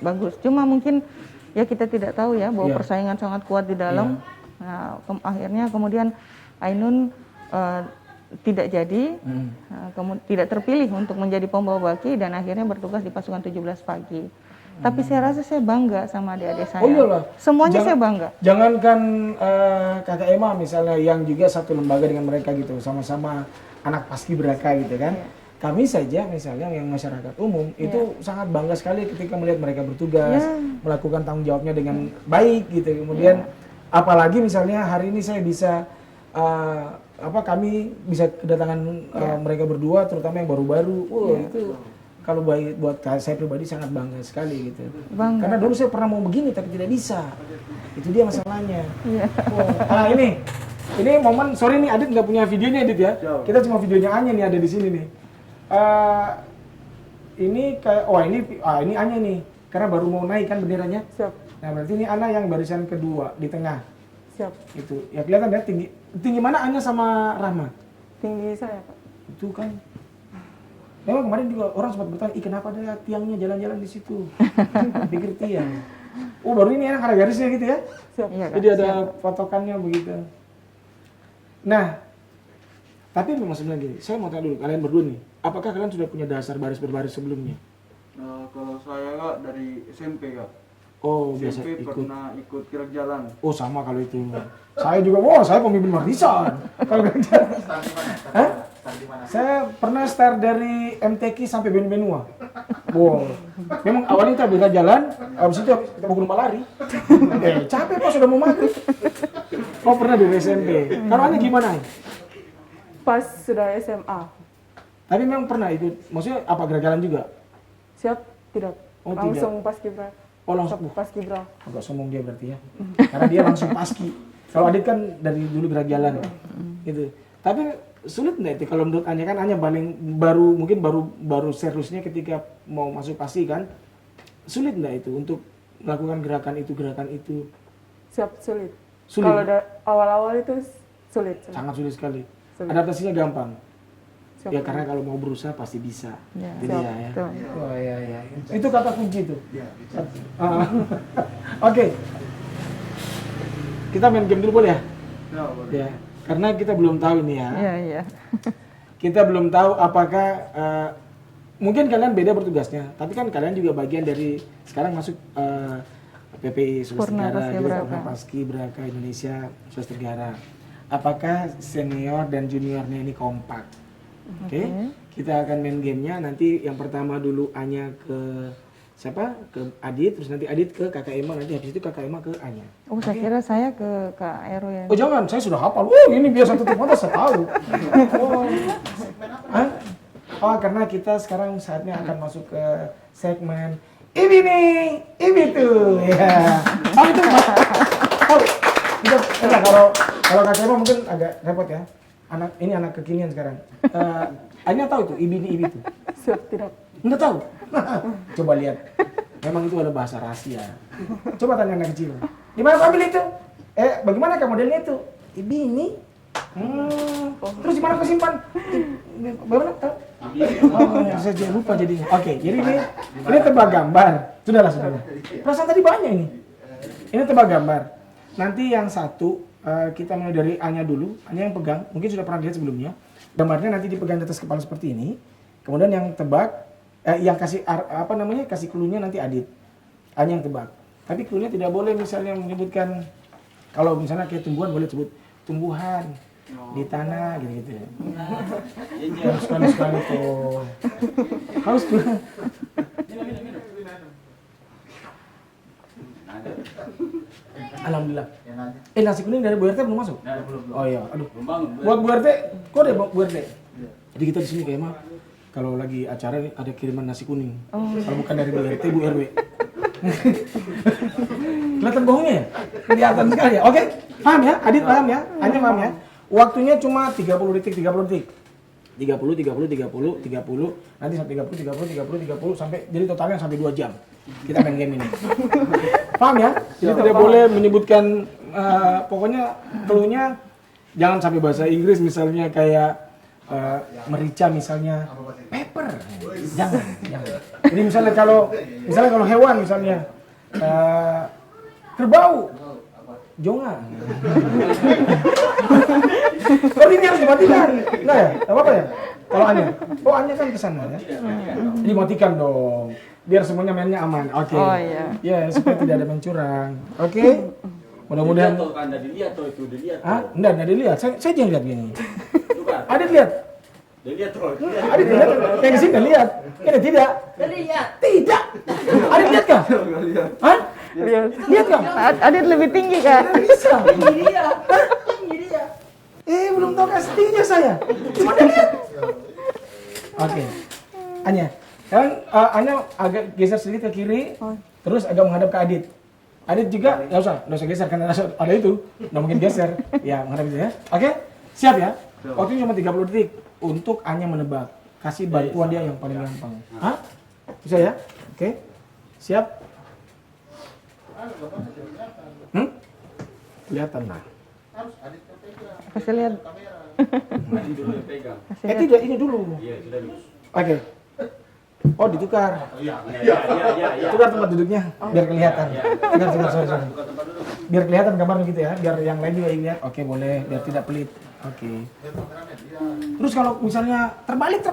bagus. Cuma mungkin ya kita tidak tahu ya bahwa persaingan sangat kuat di dalam. Nah, akhirnya kemudian Ainun tidak jadi, tidak terpilih untuk menjadi pembawa baki dan akhirnya bertugas di pasukan 17 pagi. Tapi saya rasa saya bangga sama adik-adik saya. Oh iyalah. Semuanya saya bangga. Jangankan Kakak Emma misalnya yang juga satu lembaga dengan mereka gitu, sama-sama anak paskibraka gitu kan. Kami saja misalnya yang masyarakat umum itu sangat bangga sekali ketika melihat mereka bertugas, melakukan tanggung jawabnya dengan baik gitu. Kemudian apalagi misalnya hari ini saya bisa kami bisa kedatangan mereka berdua, terutama yang baru-baru. Itu kalau buat saya pribadi sangat bangga sekali gitu. Bangga. Karena dulu saya pernah mau begini tapi tidak bisa. Itu dia masalahnya. Nah ini momen, sorry nih Adit nggak punya videonya Adit ya. Kita cuma videonya Anya nih ada di sini nih. Ini kayak ini Anya nih karena baru mau naik kan benderanya. Siap. Nah berarti ini Ana yang barisan kedua di tengah. Siap. Itu ya kelihatan ya tinggi mana Anya sama Rahma? Tinggi saya, Pak. Itu kan. Memang kemarin juga orang sempat bertanya, kenapa ada tiangnya jalan-jalan di situ? Pikir tiang. Oh baru ini enak ada garisnya gitu ya? Siap. Iya, Kak. Jadi ada patokannya begitu. Nah, tapi memang sebenarnya gini, saya mau tanya dulu kalian berdua nih, apakah kalian sudah punya dasar baris berbaris sebelumnya? Kalau saya Kak dari SMP Kak. Oh biasa SMP ikut. pernah ikut gerak jalan. Oh sama kalau itu. Saya juga, saya pemimpin warisan. Kalau gerak jalan. Hah? Saya pernah start dari MTQ sampai Benua. Wow. Memang awalnya kita bisa jalan, habis itu kita mau ke rumah lari. Capek Pak sudah mau maghrib. Oh pernah dari SMP. Kalau Anya gimana? Pas sudah SMA. Tapi memang pernah ikut, maksudnya apa gerak jalan juga? Siap? Tidak. Oh, Langsung paskibra. Oh langsung. Paskibra. Agak sombong dia berarti ya. Karena dia langsung paski. Kalau Adit kan dari dulu gerak jalan. Gitu. Tapi sulit nggak itu kalau menurut Anya kan Anya mungkin baru seriusnya ketika mau masuk paski kan. Sulit nggak itu untuk melakukan gerakan itu? Siap, sulit. Sulit. Kalau awal-awal itu sulit. Sangat sulit sekali. Sulit. Adaptasinya gampang. Siap. Ya karena kalau mau berusaha pasti bisa. Ya, Jadi siap. ya. Betul. Oh iya. Itu kata kunci itu. Oke. Kita main game dulu boleh ya? Ya. Karena kita belum tahu ini ya. Iya. Kita belum tahu apakah mungkin kalian beda bertugasnya, tapi kan kalian juga bagian dari sekarang masuk PPI Sulawesi Purna Tenggara, juga Paskibraka. Purna Paskibraka Indonesia Sulawesi Tenggara. Apakah senior dan juniornya ini kompak? Oke. Kita akan main gamenya. Nanti yang pertama dulu Anya ke siapa? Ke Adit, terus nanti Adit ke Kakak Emma, nanti habis itu Kakak Emma ke Anya. Oh, saya kira saya ke Kak Ero ya. Oh jangan, saya sudah hafal. Ini biasa tutup mata saya tahu. Hah? Oh karena kita sekarang saatnya akan masuk ke segmen ini nih, ini tuh. Ya. Oh itu kalau Kakak Emma mungkin agak repot ya. Ini anak kekinian sekarang. Anya tahu tuh ini tuh. Siap, tidak. Nggak tahu. Coba lihat. Memang itu ada bahasa rahasia. Coba tanya anak kecil. Di mana kau ambil itu? Bagaimana kamu modelnya itu? Ini. Terus di mana kau simpan? Bagaimana tahu? Saya jadi lupa jadinya. Oke, jadi ini tebak gambar. Sudahlah. Perasaan tadi banyak ini. Ini tebak gambar. Nanti yang satu kita mulai dari Anya dulu. Anya yang pegang. Mungkin sudah pernah lihat sebelumnya. Gambarnya nanti dipegang di atas kepala seperti ini. Kemudian yang tebak yang kasih kasih clue-nya nanti Adit. Anya yang tebak. Tapi clue-nya tidak boleh misalnya menyebutkan Kalau misalnya kayak tumbuhan boleh sebut tumbuhan di tanah gitu-gitu. Harus sekali-sekali tuh. Harus tuh. Alhamdulillah. Nasi kuning dari Bu RT belum masuk? Oh iya, aduh. Buat Bu RT, kok ada Bu RT? Jadi kita di sini kayak mah kalau lagi acara ini ada kiriman nasi kuning. Kalau bukan dari Bu RT, Bu RW. Kelihatan bohongnya ya? Kelihatan sekali ya. Oke, paham ya? Adit paham ya? Anya paham ya? Waktunya cuma 30 detik, 30 detik. 30, 30, 30, 30, nanti sampai 30, 30, 30, 30 sampai jadi totalnya sampai 2 jam. Kita main game ini. Paham ya? Jadi tidak boleh menyebutkan pokoknya clue-nya jangan sampai bahasa Inggris misalnya kayak merica misalnya pepper. Jangan. Jadi misalnya kalau hewan misalnya kerbau jonga. Kalau ini harus dimatikan. Enggak ya? Enggak apa-apa ya? Kalau Anya. Oh, Anya kan kesana ya. Dimatikan dong. Biar semuanya mainnya aman. Oke. Oh iya. Ya, supaya tidak ada main curang. Oke. Mudah-mudahan. Dilihat tuh itu dilihat. Ah, enggak dilihat. Saya jangan lihat gini. Ada lihat. Dilihat tuh. Ada lihat. Kayak sini lihat. Ini tidak. Tidak. Ada lihat kah? Hah? Lihat kah? Adit lebih tinggi kan? Bisa. Belum tahu pastinya saya. Cuma lihat. Oke. Anya. Sekarang Anya agak geser sedikit ke kiri. Terus agak menghadap ke Adit. Adit juga nggak usah geser karena ada itu. Nggak mungkin geser. Ya, menghadap itu ya. Oke? Siap ya? Waktunya cuma 30 detik untuk Anya menebak. Kasih bantuan dia yang paling gampang. Hah? Bisa ya? Oke. Siap? Kelihatan lah. Kasih lihat. Tidak, ini dulu. Oke. Oh, ditukar. Tukar tempat duduknya biar kelihatan. Tukar, sorry. Biar kelihatan gambarnya gitu ya, biar yang lain juga lihat. Oke, boleh, biar tidak pelit. Oke. Terus kalau misalnya terbalik.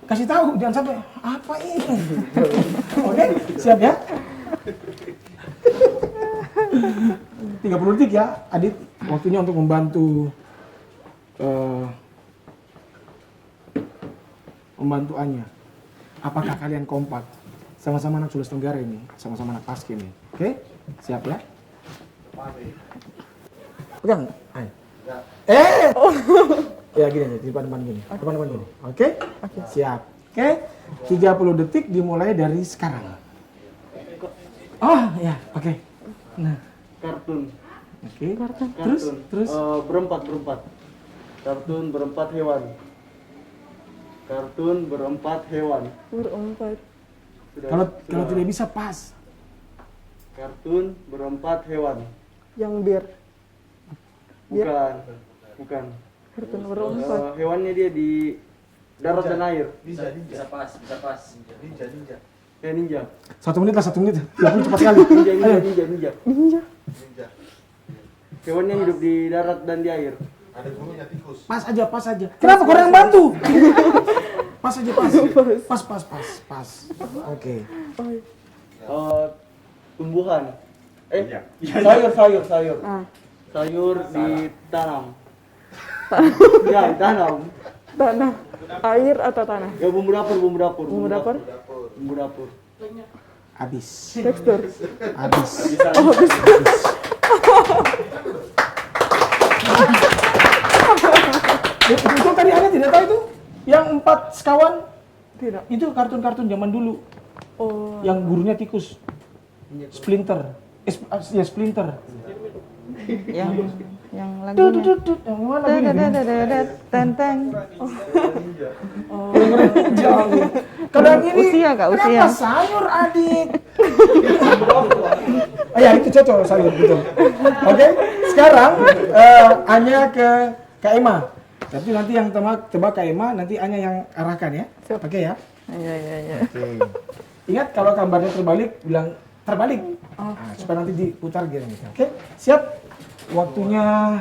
Kasih tahu, jangan sampai apa ini. Oke, siap ya? 30 detik ya, Adit. Waktunya untuk membantu Anya. Apakah kalian kompak? Sama-sama anak Sulawesi Tenggara ini, sama-sama anak Paski ini. Oke? Siap ya? Pegang. Ayo. Ya gini nih, di depan gini. Depan gini. Oke? Siap. Oke? 30 detik dimulai dari sekarang. Oh, ya. Oke. Nah, Kartun. oke. Terus? Berempat. Kartun berempat hewan. Berempat. Kalau tidak bisa pas. Kartun berempat hewan. Yang bir. Bukan. Kartun berempat. Hewannya dia di darat dan air. Bisa pas. Kayak ninja. 1 menit lah, 1 menit. 30 cepat sekali. Ninja. Hewannya hidup di darat dan di air. Pas aja. Kenapa kurang bantu? Pas aja. Pas. Oke. Tumbuhan. Sayur. Sayur ditanam. Ya, ditanam. Tanah. Air atau tanah? Ya, bumbu dapur. Bumbu dapur? Bumbu dapur. Habis. Tekstur. Habis. Itu tadi Anda tidak tahu itu? Yang 4 sekawan? Tidak. Itu kartun-kartun zaman dulu. Oh. Yang gurunya tikus. Splinter. Ya, Splinter. Yang lagunya. Yang mana ini? Tenteng. Kalau yang ini, Usia, Kak, usia. kenapa sayur, Adik? Ya, itu cocok sayur, betul. Oke, sekarang Anya ke Kak Emma. Tapi nanti yang tebak Kak Emma, nanti Anya yang arahkan ya. Oke ya? Iya. Oke. Ingat kalau gambarnya terbalik, bilang terbalik. Nah, supaya nanti diputar gitu. Oke, siap? Waktunya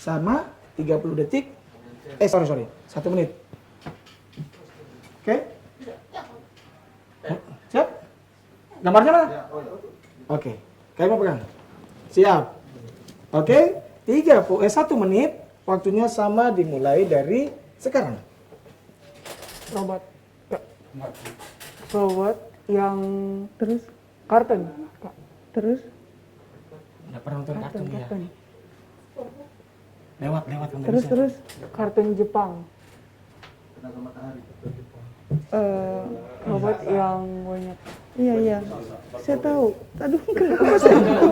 sama, 30 detik. Sorry. 1 menit. Oke? Siap? Gambarnya mana? Oke. Kalian mau pegang? Siap. Oke, 1 menit. Waktunya sama dimulai dari sekarang. Robot. Ya. Robot yang Terus, kartun. Kak. terus. Nggak pernah nonton kartun ya? Kartun. Lewat kamu Terus, bisa. terus. Kartun Jepang. Robot yang monyet. Iya, iya. Saya tahu. Aduh, kenapa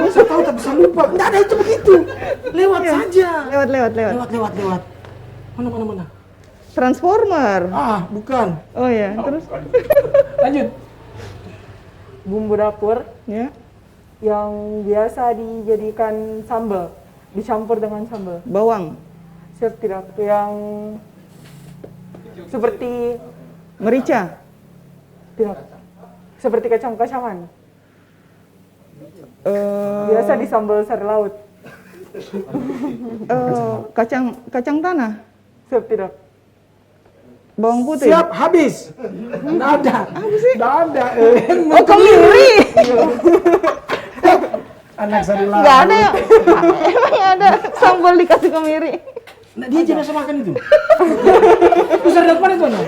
Saya tahu tapi saya lupa. Nggak ada itu begitu. Lewat saja. lewat. Lewat. Mana. Transformer. Ah, bukan. Oh ya, terus. Lanjut. Bumbu dapur Ya, yang biasa dijadikan sambal, dicampur dengan sambal. bawang, Siap tidak? Yang seperti merica, tidak? Seperti kacang-kacangan. eh, Biasa di sambal sari laut. kacang tanah, Siap tidak? bawang putih. Siap, habis. Nggak ada. Nggak ada. Oh, kemiri. Anak sari laut. Nggak ada ya? Emang ada sambal dikasih kemiri. Nah, dia jelas makan itu. Terus ada apa itu, anak?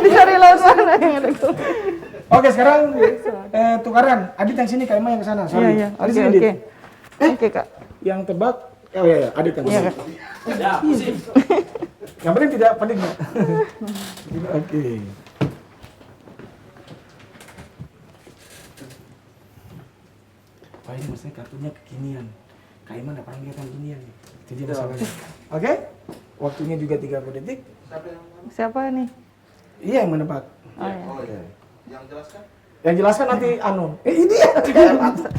Di sari laut mana yang ada kemiri? Oke, sekarang tukaran. Adit yang sini, Kak Ima yang ke sana. Sorry. Iya. Adit Oke, sini, oke. Dit. Oke, Kak. Yang tebak. Oh iya, Adit yang Iya, tebak. Kak. Ya, pusing. Yang penting tidak pening. Mbak. Oke. Wah, ini maksudnya kartunya kekinian. Kak Ima nggak pernah lihat yang ginian. Itu dia masalahnya. Oke? Waktunya juga 30 detik. Siapa nih? Iya yang menebak. Oh ya. Yang jelaskan nanti anu. Ini ya.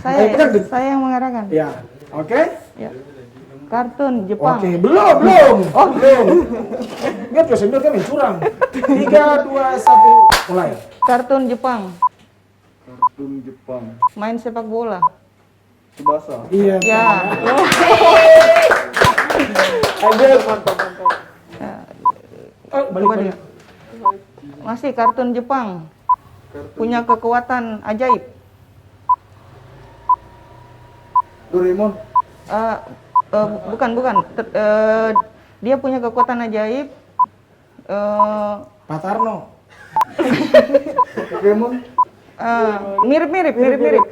Saya, pegang, Dit. saya yang mengarahkan. Ya. Oke? Ya. Kartun Jepang. Oke, belum. Oh, belum. Lihat ya, senior kan yang curang. 3, 2, 1, mulai. Kartun Jepang. Kartun Jepang. Main sepak bola. Tsubasa. Iya. Ya. Ada. Oh, Coba balik. dia. Masih kartun Jepang. Punya kekuatan ajaib. Doraemon. Bukan. Dia punya kekuatan ajaib. Pak Tarno. Pokemon. Mirip.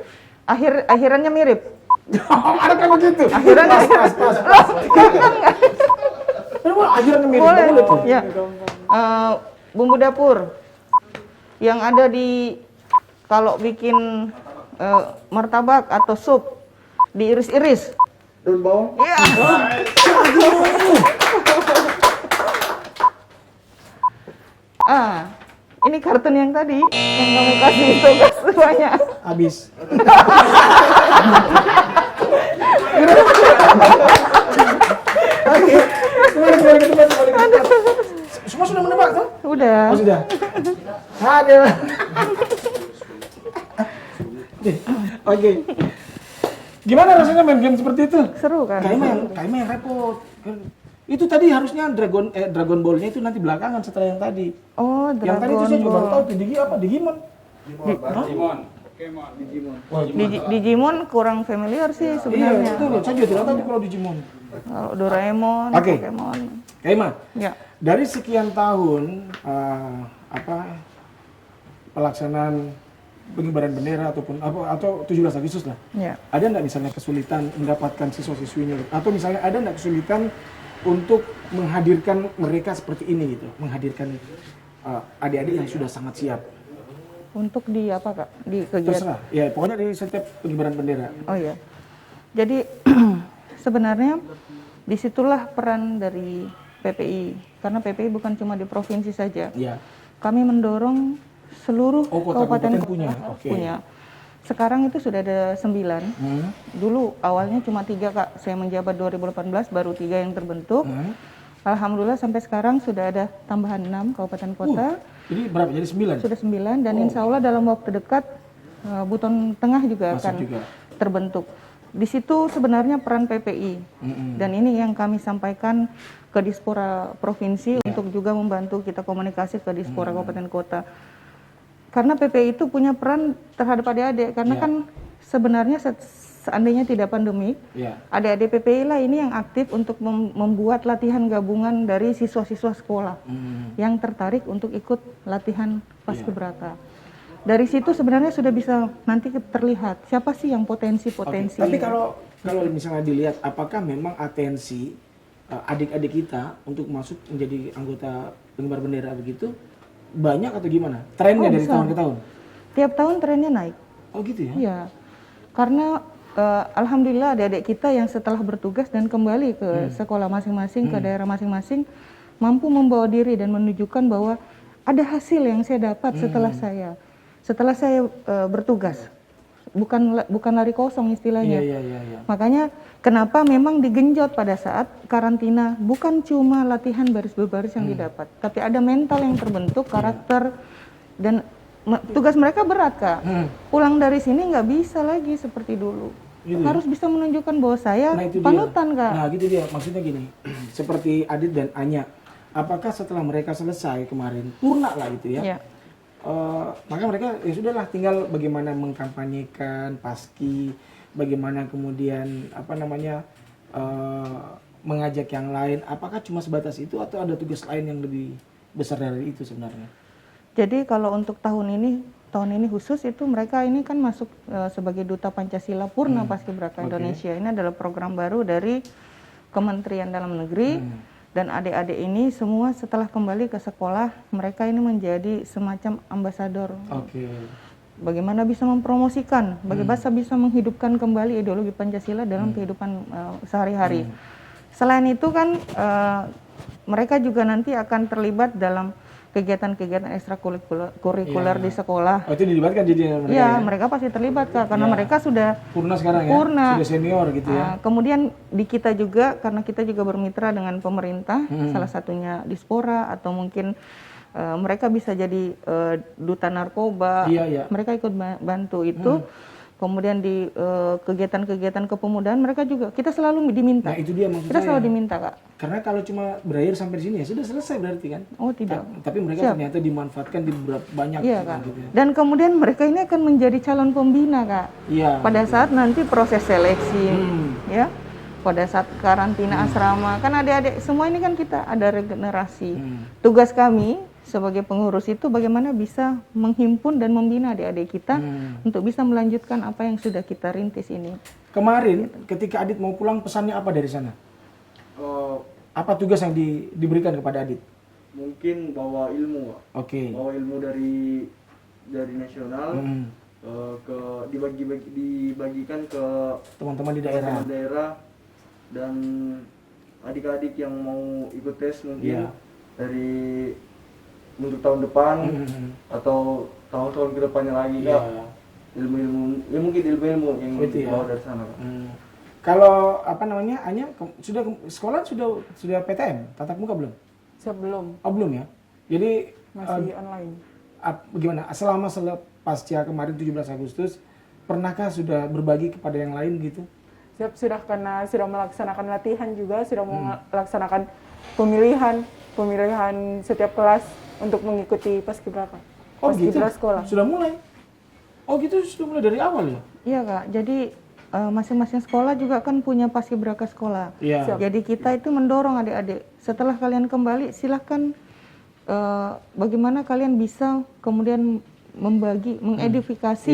Akhirannya mirip. Ada kayak begitu. Akhirannya Pas. Kenapa akhirnya mirip? boleh. Boleh tuh. Ya. Bumbu dapur yang ada di kalau bikin martabak atau sup diiris-iris. Daun bawang. Iya. Ini kartun yang tadi yang kamu kasih tugas banyak. Habis. Oke. Kembali. Semua sudah menebak tuh? Udah. Oh, sudah. Ada. Oke. Gimana rasanya main game seperti itu? Seru kan? Kaima yang repot. Itu tadi harusnya Dragon Ball-nya itu nanti belakangan setelah yang tadi. Oh, Yang tadi itu saya juga baru tahu tuh Digimon. Digimon. Digimon kurang familiar sih Iya, sebenarnya. itu loh. Saya juga tidak tahu tuh kalau Digimon. Kalau Doraemon, Oke. Pokemon. Kaima, Ya. dari sekian tahun pelaksanaan pengibaran bendera atau 17 Agustus lah. Ya. Ada nggak misalnya kesulitan mendapatkan siswa-siswinya atau misalnya ada nggak kesulitan untuk menghadirkan mereka seperti ini gitu, menghadirkan adik-adik yang sudah sangat siap. Untuk di apa Kak? Di kegiatan. Terserah, ya pokoknya di setiap pengibaran bendera. Oh ya. Jadi sebenarnya disitulah peran dari PPI karena PPI bukan cuma di provinsi saja. Ya. Kami mendorong seluruh Kota-kabupaten kabupaten punya. kota Oke. punya. Sekarang itu sudah ada 9. Dulu awalnya cuma 3 Kak. Saya menjabat 2018 baru 3 yang terbentuk. Alhamdulillah sampai sekarang sudah ada tambahan 6 kabupaten kota. Jadi berapa? Jadi 9? Sudah 9 dan insya Allah dalam waktu dekat Buton Tengah juga Masuk akan juga. terbentuk. Di situ sebenarnya peran PPI dan ini yang kami sampaikan ke Dispora Provinsi untuk juga membantu kita komunikasi ke Dispora Kabupaten Kota. Karena PPI itu punya peran terhadap adik-adik karena kan sebenarnya seandainya tidak pandemik, Ya. adik-adik PPI lah ini yang aktif untuk membuat latihan gabungan dari siswa-siswa sekolah yang tertarik untuk ikut latihan paskibraka. Dari situ sebenarnya sudah bisa nanti terlihat siapa sih yang potensi-potensi. Tapi kalau misalnya dilihat, apakah memang atensi adik-adik kita untuk masuk menjadi anggota pengibar bendera begitu banyak atau gimana? Trennya dari besar. tahun ke tahun? Tiap tahun trennya naik. Oh gitu ya? Iya, karena alhamdulillah adik-adik kita yang setelah bertugas dan kembali ke sekolah masing-masing, ke daerah masing-masing, mampu membawa diri dan menunjukkan bahwa ada hasil yang saya dapat setelah saya bertugas. Bukan lari kosong istilahnya. Iya. Makanya kenapa memang digenjot pada saat karantina, bukan cuma latihan baris berbaris yang didapat, tapi ada mental yang terbentuk, karakter, dan tugas mereka berat, Kak. Pulang dari sini nggak bisa lagi seperti dulu. Gitu ya? Harus bisa menunjukkan bahwa saya Itu panutan, dia. Kak. Nah gitu dia, maksudnya gini, seperti Adit dan Anya, apakah setelah mereka selesai kemarin, purna lah gitu ya, Ya. maka mereka ya sudahlah tinggal bagaimana mengkampanyekan paski, bagaimana kemudian mengajak yang lain, apakah cuma sebatas itu atau ada tugas lain yang lebih besar dari itu sebenarnya? Jadi kalau untuk tahun ini khusus itu mereka ini kan masuk sebagai Duta Pancasila Purna Paskibraka Indonesia. Ini adalah program baru dari Kementerian Dalam Negeri. Dan adik-adik ini semua setelah kembali ke sekolah, mereka ini menjadi semacam ambasador. Oke. Bagaimana bisa mempromosikan, bagaimana bisa menghidupkan kembali ideologi Pancasila dalam kehidupan sehari-hari. Selain itu kan mereka juga nanti akan terlibat dalam kegiatan-kegiatan ekstrakurikuler di sekolah. Oh itu dilibatkan jadi mereka Iya, ya? mereka pasti terlibat, Kak, karena mereka sudah Purna sekarang Purna. ya? Sudah senior gitu ya? Kemudian di kita juga, karena kita juga bermitra dengan pemerintah, salah satunya Dispora atau mungkin mereka bisa jadi duta narkoba, Iya. mereka ikut bantu itu. Kemudian di kegiatan-kegiatan kepemudaan mereka juga, kita selalu diminta. Nah itu dia maksud Kita saya. selalu diminta, Kak. Karena kalau cuma berakhir sampai di sini ya sudah selesai berarti kan? Oh tidak. Tapi mereka ternyata dimanfaatkan di banyak Iya, gitu, Kak. gitu ya. Dan kemudian mereka ini akan menjadi calon pembina, Kak. Iya. Pada saat nanti proses seleksi, ya, pada saat karantina asrama, kan adik-adik semua ini kan kita ada regenerasi. Tugas kami sebagai pengurus itu bagaimana bisa menghimpun dan membina adik-adik kita untuk bisa melanjutkan apa yang sudah kita rintis ini. Kemarin ketika Adit mau pulang pesannya apa dari sana? Apa tugas yang diberikan kepada Adit? Mungkin bawa ilmu, Pak. Oke. Bawa ilmu dari nasional dibagikan ke Teman-teman di daerah. teman-teman daerah dan adik-adik yang mau ikut tes mungkin dari untuk tahun depan atau tahun-tahun kedepannya lagi, Kak. Ilmu-ilmu, ya mungkin ilmu-ilmu yang Gitu ya. dibawa dari sana, Kak. Kalau Anya sudah sekolah sudah PTM tatap muka belum? Sebelum Oh belum ya. Jadi masih online. Gimana? Selama pasca kemarin 17 Agustus, pernahkah sudah berbagi kepada yang lain gitu? Siap, sudah karena sudah melaksanakan latihan juga, sudah melaksanakan pemilihan setiap kelas untuk mengikuti paskibraka. Oh gitu. Paskibra sekolah. Sudah mulai. Oh gitu sudah mulai dari awal ya? Iya, Kak. Jadi masing-masing sekolah juga kan punya paskibraka sekolah. Iya. Jadi kita itu mendorong adik-adik, setelah kalian kembali silahkan bagaimana kalian bisa kemudian mengedifikasi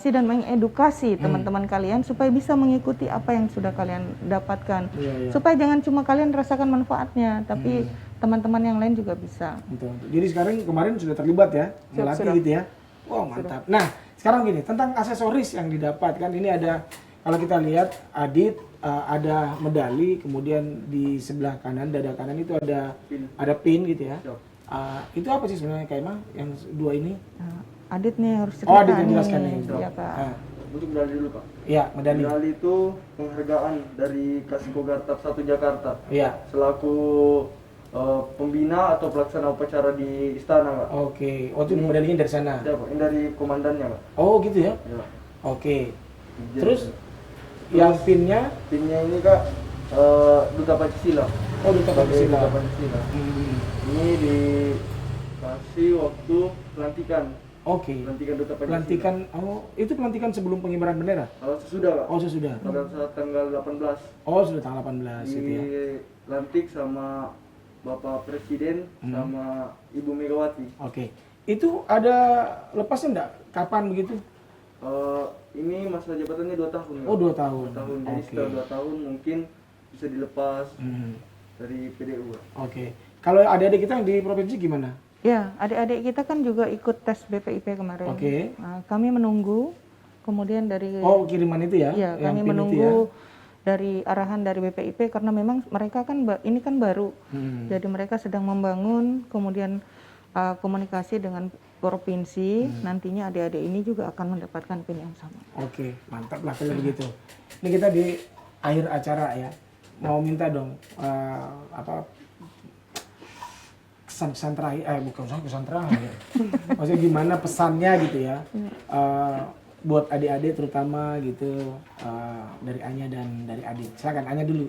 dan mengedukasi teman-teman kalian supaya bisa mengikuti apa yang sudah kalian dapatkan. Supaya jangan cuma kalian rasakan manfaatnya, tapi teman-teman yang lain juga bisa. Betul. Jadi sekarang kemarin sudah terlibat ya, melatih gitu ya. Wow mantap. Nah sekarang gini, tentang aksesoris yang didapatkan ini ada, kalau kita lihat Adit ada medali, kemudian di sebelah kanan dada kanan itu ada pin gitu ya. Itu apa sih sebenarnya Kak Emma yang dua ini? Adit nih harus cerita. Oh Adit yang jelaskan nih. Iya, Kak. Untuk medali dulu, Pak. Iya medali. Medali itu penghargaan dari Kasiko Gartab 1 Jakarta. Iya. Selaku pembina atau pelaksana upacara di istana, Pak. Oke. Oh itu medalinya dari sana. Ya, Pak. Ini dari komandannya, Pak. Oh gitu ya. Ya. Oke. Terus yang pinnya? Pinnya ini, Kak, Duta Pancasila. Oh Duta Pancasila. Duta Pancasila. Ini dikasih waktu pelantikan Oke. Pelantikan Duta Pancasila. Pelantikan, itu pelantikan sebelum pengibaran bendera? Sudah Kak. Oh, sudah. Pada saat tanggal 18 Oh, sudah tanggal 18 itu ya. dilantik sama Bapak Presiden sama Ibu Megawati. Oke. Itu ada lepasnya enggak? Kapan begitu? Ini masa jabatannya 2 tahun. Kak. Oh, 2 tahun. 2 tahun. Jadi Oke. setelah 2 tahun mungkin bisa dilepas Hmm. dari PDU. Kak. Oke. Kalau adik-adik kita yang di provinsi gimana? Ya, adik-adik kita kan juga ikut tes BPIP kemarin. Oke. Nah, kami menunggu, kemudian dari Oh, kiriman itu ya? ya yang kami PIN itu menunggu dari arahan dari BPIP karena memang mereka kan ini kan baru, Hmm. jadi mereka sedang membangun, kemudian komunikasi dengan provinsi. Nantinya adik-adik ini juga akan mendapatkan PIN yang sama. Oke, mantap lah kalau begitu. Ini kita di akhir acara ya. Mau minta dong kesan-kesan terakhir, bukan kesan terakhir. Maksudnya gimana pesannya gitu ya. Buat adik-adik terutama gitu, dari Anya dan dari Adit. Silakan Anya dulu.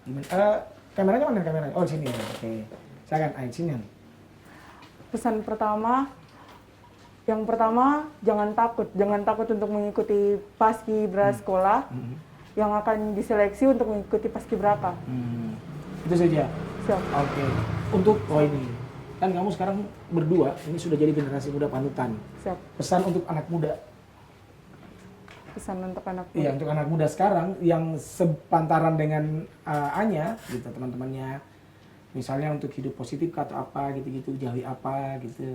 Gimana? Kameranya mana kameranya? Oh sini. Oke. Silakan Anya sini. Pesan pertama, yang pertama jangan takut untuk mengikuti paskibra sekolah yang akan diseleksi untuk mengikuti paskibraka. Itu saja. Siap. Oke. Untuk ini kan kamu sekarang berdua ini sudah jadi generasi muda panutan. Siap. Pesan untuk anak muda. Pesan untuk anak Iya, muda. untuk anak muda sekarang yang sepantaran dengan Anya gitu teman-temannya. Misalnya untuk hidup positif atau apa gitu-gitu, jauhi apa gitu.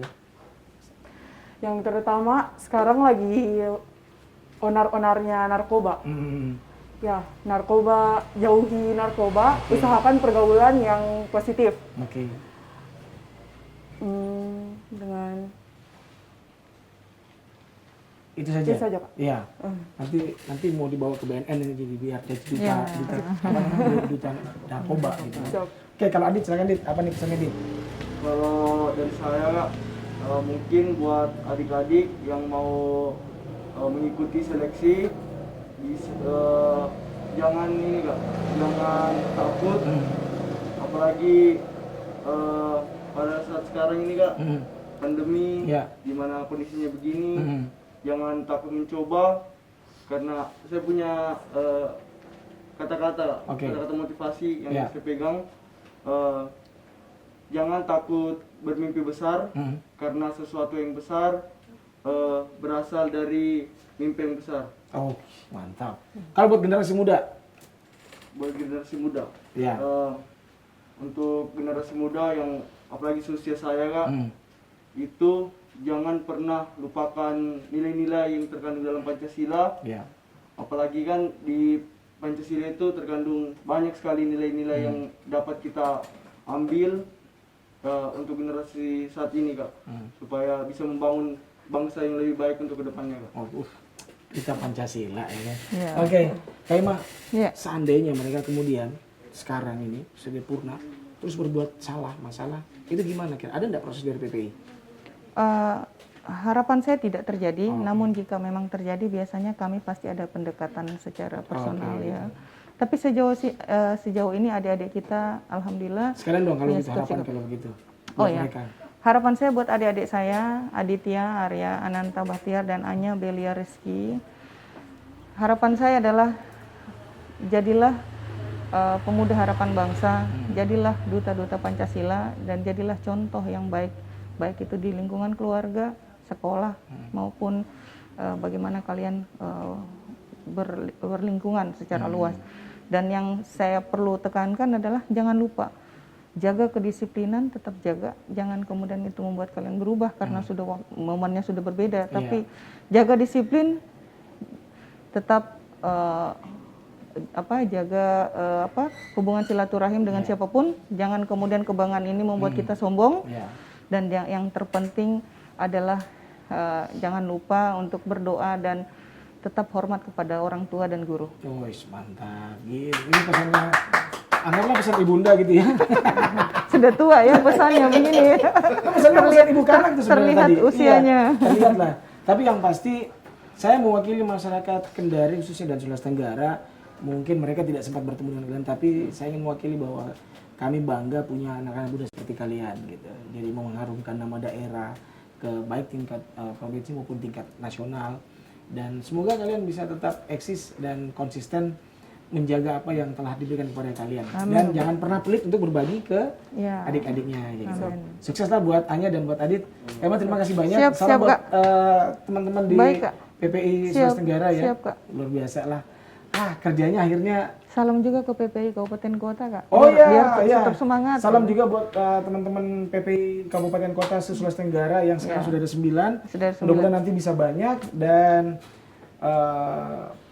Yang terutama sekarang lagi onar-onarnya narkoba. Ya, narkoba, jauhi narkoba, usahakan pergaulan yang positif. Oke. Dengan Itu saja. Itu saja, Pak. Iya. Nanti mau dibawa ke BNN ini jadi biar jadi duta, Iya. duta narkoba gitu. Siap. Oke, kalau Adit silakan Dit, apa nih pesannya Dit? Kalau dari saya Kak, mungkin buat adik-adik yang mau mengikuti seleksi jangan ini Kak, jangan takut. Apalagi pada saat sekarang ini Kak, pandemi, Ya. dimana kondisinya begini, jangan takut mencoba. Karena saya punya kata-kata, Oke. kata-kata motivasi yang Ya. saya pegang. Jangan takut bermimpi besar, karena sesuatu yang besar berasal dari mimpi yang besar. Oh, mantap. Kalau buat generasi muda? Buat generasi muda, Ya. untuk generasi muda yang apalagi seusia saya Kak, itu jangan pernah lupakan nilai-nilai yang terkandung dalam Pancasila. Ya. Apalagi kan di Pancasila itu terkandung banyak sekali nilai-nilai yang dapat kita ambil untuk generasi saat ini Kak, supaya bisa membangun bangsa yang lebih baik untuk kedepannya Kak. Oh, kita Pancasila ya. Iya. Oke, Kaima, Iya. seandainya mereka kemudian sekarang ini sudah purna terus berbuat masalah, itu gimana kira? Ada nggak proses dari PPI? Harapan saya tidak terjadi, namun jika memang terjadi biasanya kami pasti ada pendekatan secara personal Oke. ya. Tapi sejauh ini adik-adik kita alhamdulillah Sekalian dong kalau punya gitu sikap harapan sikap. kalau begitu. Oh buat ya. mereka. Harapan saya buat adik-adik saya, Aditya, Arya, Ananta Bahtiar dan Anya Belia Rizky. Harapan saya adalah jadilah pemuda harapan bangsa, jadilah duta-duta Pancasila dan jadilah contoh yang baik, baik itu di lingkungan keluarga, sekolah maupun bagaimana kalian berlingkungan secara luas. Dan yang saya perlu tekankan adalah jangan lupa jaga kedisiplinan, tetap jaga, jangan kemudian itu membuat kalian berubah karena sudah momennya sudah berbeda, tapi jaga disiplin, tetap jaga hubungan silaturahim dengan siapapun, jangan kemudian kebanggaan ini membuat kita sombong. Ya. Dan yang terpenting adalah jangan lupa untuk berdoa dan tetap hormat kepada orang tua dan guru. Wih, mantap. Gitu. Ini pesannya, anggaplah pesan ibunda gitu ya. Sudah tua ya pesannya begini. Pesan ibu kanak itu sebenarnya terlihat tadi. usianya. Iya, terlihat lah. Tapi yang pasti, saya mewakili masyarakat Kendari khususnya dan Sulawesi Tenggara. Mungkin mereka tidak sempat bertemu dengan kalian, tapi saya ingin mewakili bahwa kami bangga punya anak-anak muda seperti kalian gitu. Jadi mau mengharumkan nama daerah, ke baik tingkat provinsi maupun tingkat nasional. Dan semoga kalian bisa tetap eksis dan konsisten menjaga apa yang telah diberikan kepada kalian. Amin. Dan jangan pernah pelit untuk berbagi ke Ya. adik-adiknya gitu. Amin. Sukseslah buat Anya dan buat Adit. Emang terima kasih banyak. Siap, Salam siap, buat Kak. teman-teman di Baik, Kak. PPI Siap, Sulawesi Tenggara ya. siap, Kak. Luar biasa lah. Kerjanya akhirnya Salam juga ke PPI Kabupaten Kota, Kak. oh iya, Biar iya. tetap semangat. Salam juga buat teman-teman PPI Kabupaten Kota Sulawesi Tenggara yang sekarang Ya. sudah ada 9. Sudah ada 9. Mudah-mudahan nanti bisa banyak dan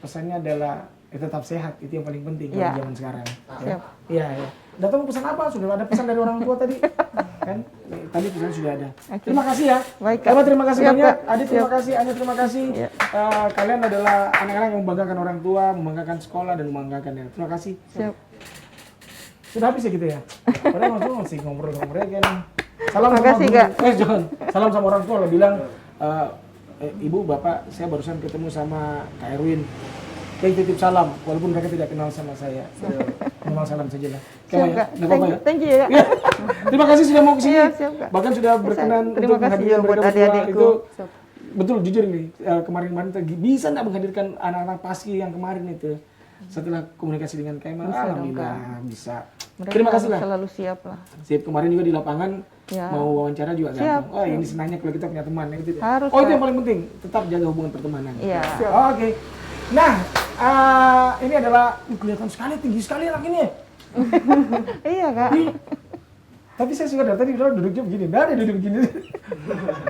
pesannya adalah tetap sehat, itu yang paling penting Ya. di zaman sekarang. Siap. Iya, iya. Datang mau pesan apa? Sudah ada pesan dari orang tua tadi. Kan? Tadi pesan sudah ada. Oke. Terima kasih ya. Baik, Kak. Emma, terima kasih Siap, banyak. Kak. Adit terima Siap. kasih, Anya terima kasih. Ya. Kalian adalah anak-anak yang membanggakan orang tua, membanggakan sekolah dan membanggakannya. Terima kasih. Siap. Sudah habis ya gitu ya? Padahal langsung masih ngobrol-ngobrol kan. Salam Terima sama kasih, guru. Kak. Jangan. Salam sama orang tua lo bilang, Ibu, Bapak, saya barusan ketemu sama Kak Erwin. Kayak titip salam, walaupun mereka tidak kenal sama saya. Memang salam saja lah. Siap, Kak. Nggak apa-apa ya? Thank you ya, Kak. Ya. Terima kasih sudah mau kesini. Iya, siap, Kak. Bahkan sudah berkenan Terima untuk kasih menghadirkan ya buat mereka berdua. adik-adikku. Itu betul jujur nih, kemarin-kemarin bisa nggak menghadirkan anak-anak paski yang kemarin itu setelah komunikasi dengan Kemal? Bisa dong, Alhamdulillah bisa. Mereka Terima kasih harus lah. selalu siap lah. Sip, kemarin juga di lapangan Ya. mau wawancara juga Siap, gampang. Oh ini senangnya kalau kita punya teman gitu. Harus, Oh itu Kak. yang paling penting, tetap jaga hubungan pertemanan. Iya. Oke. Nah, ini adalah kelihatan sekali tinggi sekali anak ini. Iya, Kak. Tapi saya suka dari tadi duduknya begini, dari duduk begini.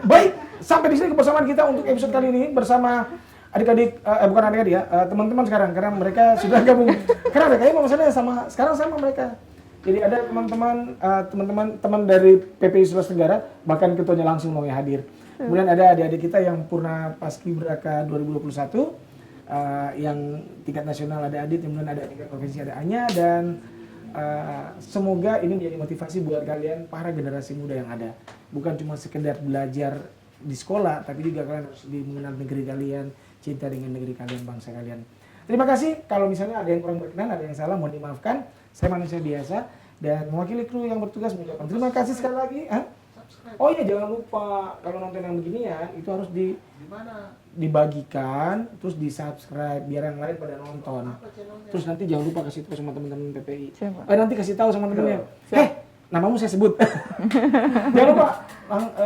Baik, sampai di sini kebersamaan kita untuk episode kali ini bersama adik-adik, bukan adik-adik ya, teman-teman sekarang karena mereka sudah gabung. Karena mereka emang masalahnya sekarang sama mereka. Jadi ada teman dari PPI Sulawesi Tenggara, bahkan ketuanya langsung mau hadir. Kemudian ada adik-adik kita yang Purna Paskibraka 2021, yang tingkat nasional ada Adit, kemudian ada tingkat provinsi ada Anya, dan semoga ini menjadi motivasi buat kalian para generasi muda yang ada. Bukan cuma sekedar belajar di sekolah, tapi juga kalian harus mengenal negeri kalian, cinta dengan negeri kalian, bangsa kalian. Terima kasih. Kalau misalnya ada yang kurang berkenan, ada yang salah, mohon dimaafkan. Saya manusia biasa dan mewakili kru yang bertugas mengucapkan terima kasih sekali lagi. Oh iya, jangan lupa kalau nonton yang beginian itu harus dibagikan, terus di subscribe biar yang lain pada nonton. Terus nanti jangan lupa kasih tahu sama teman-teman PPI. Siap, Pak. Nanti kasih tahu sama temennya. Namamu saya sebut. Jangan lupa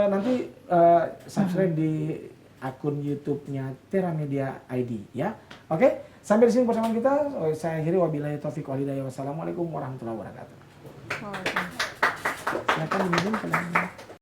nanti subscribe di akun YouTube-nya Tera Media ID ya. Oke, sampai di sini persamaan kita. Saya akhiri wabillahi taufiq walhidayah. Wassalamualaikum warahmatullahi wabarakatuh. Silakan diminum kalian.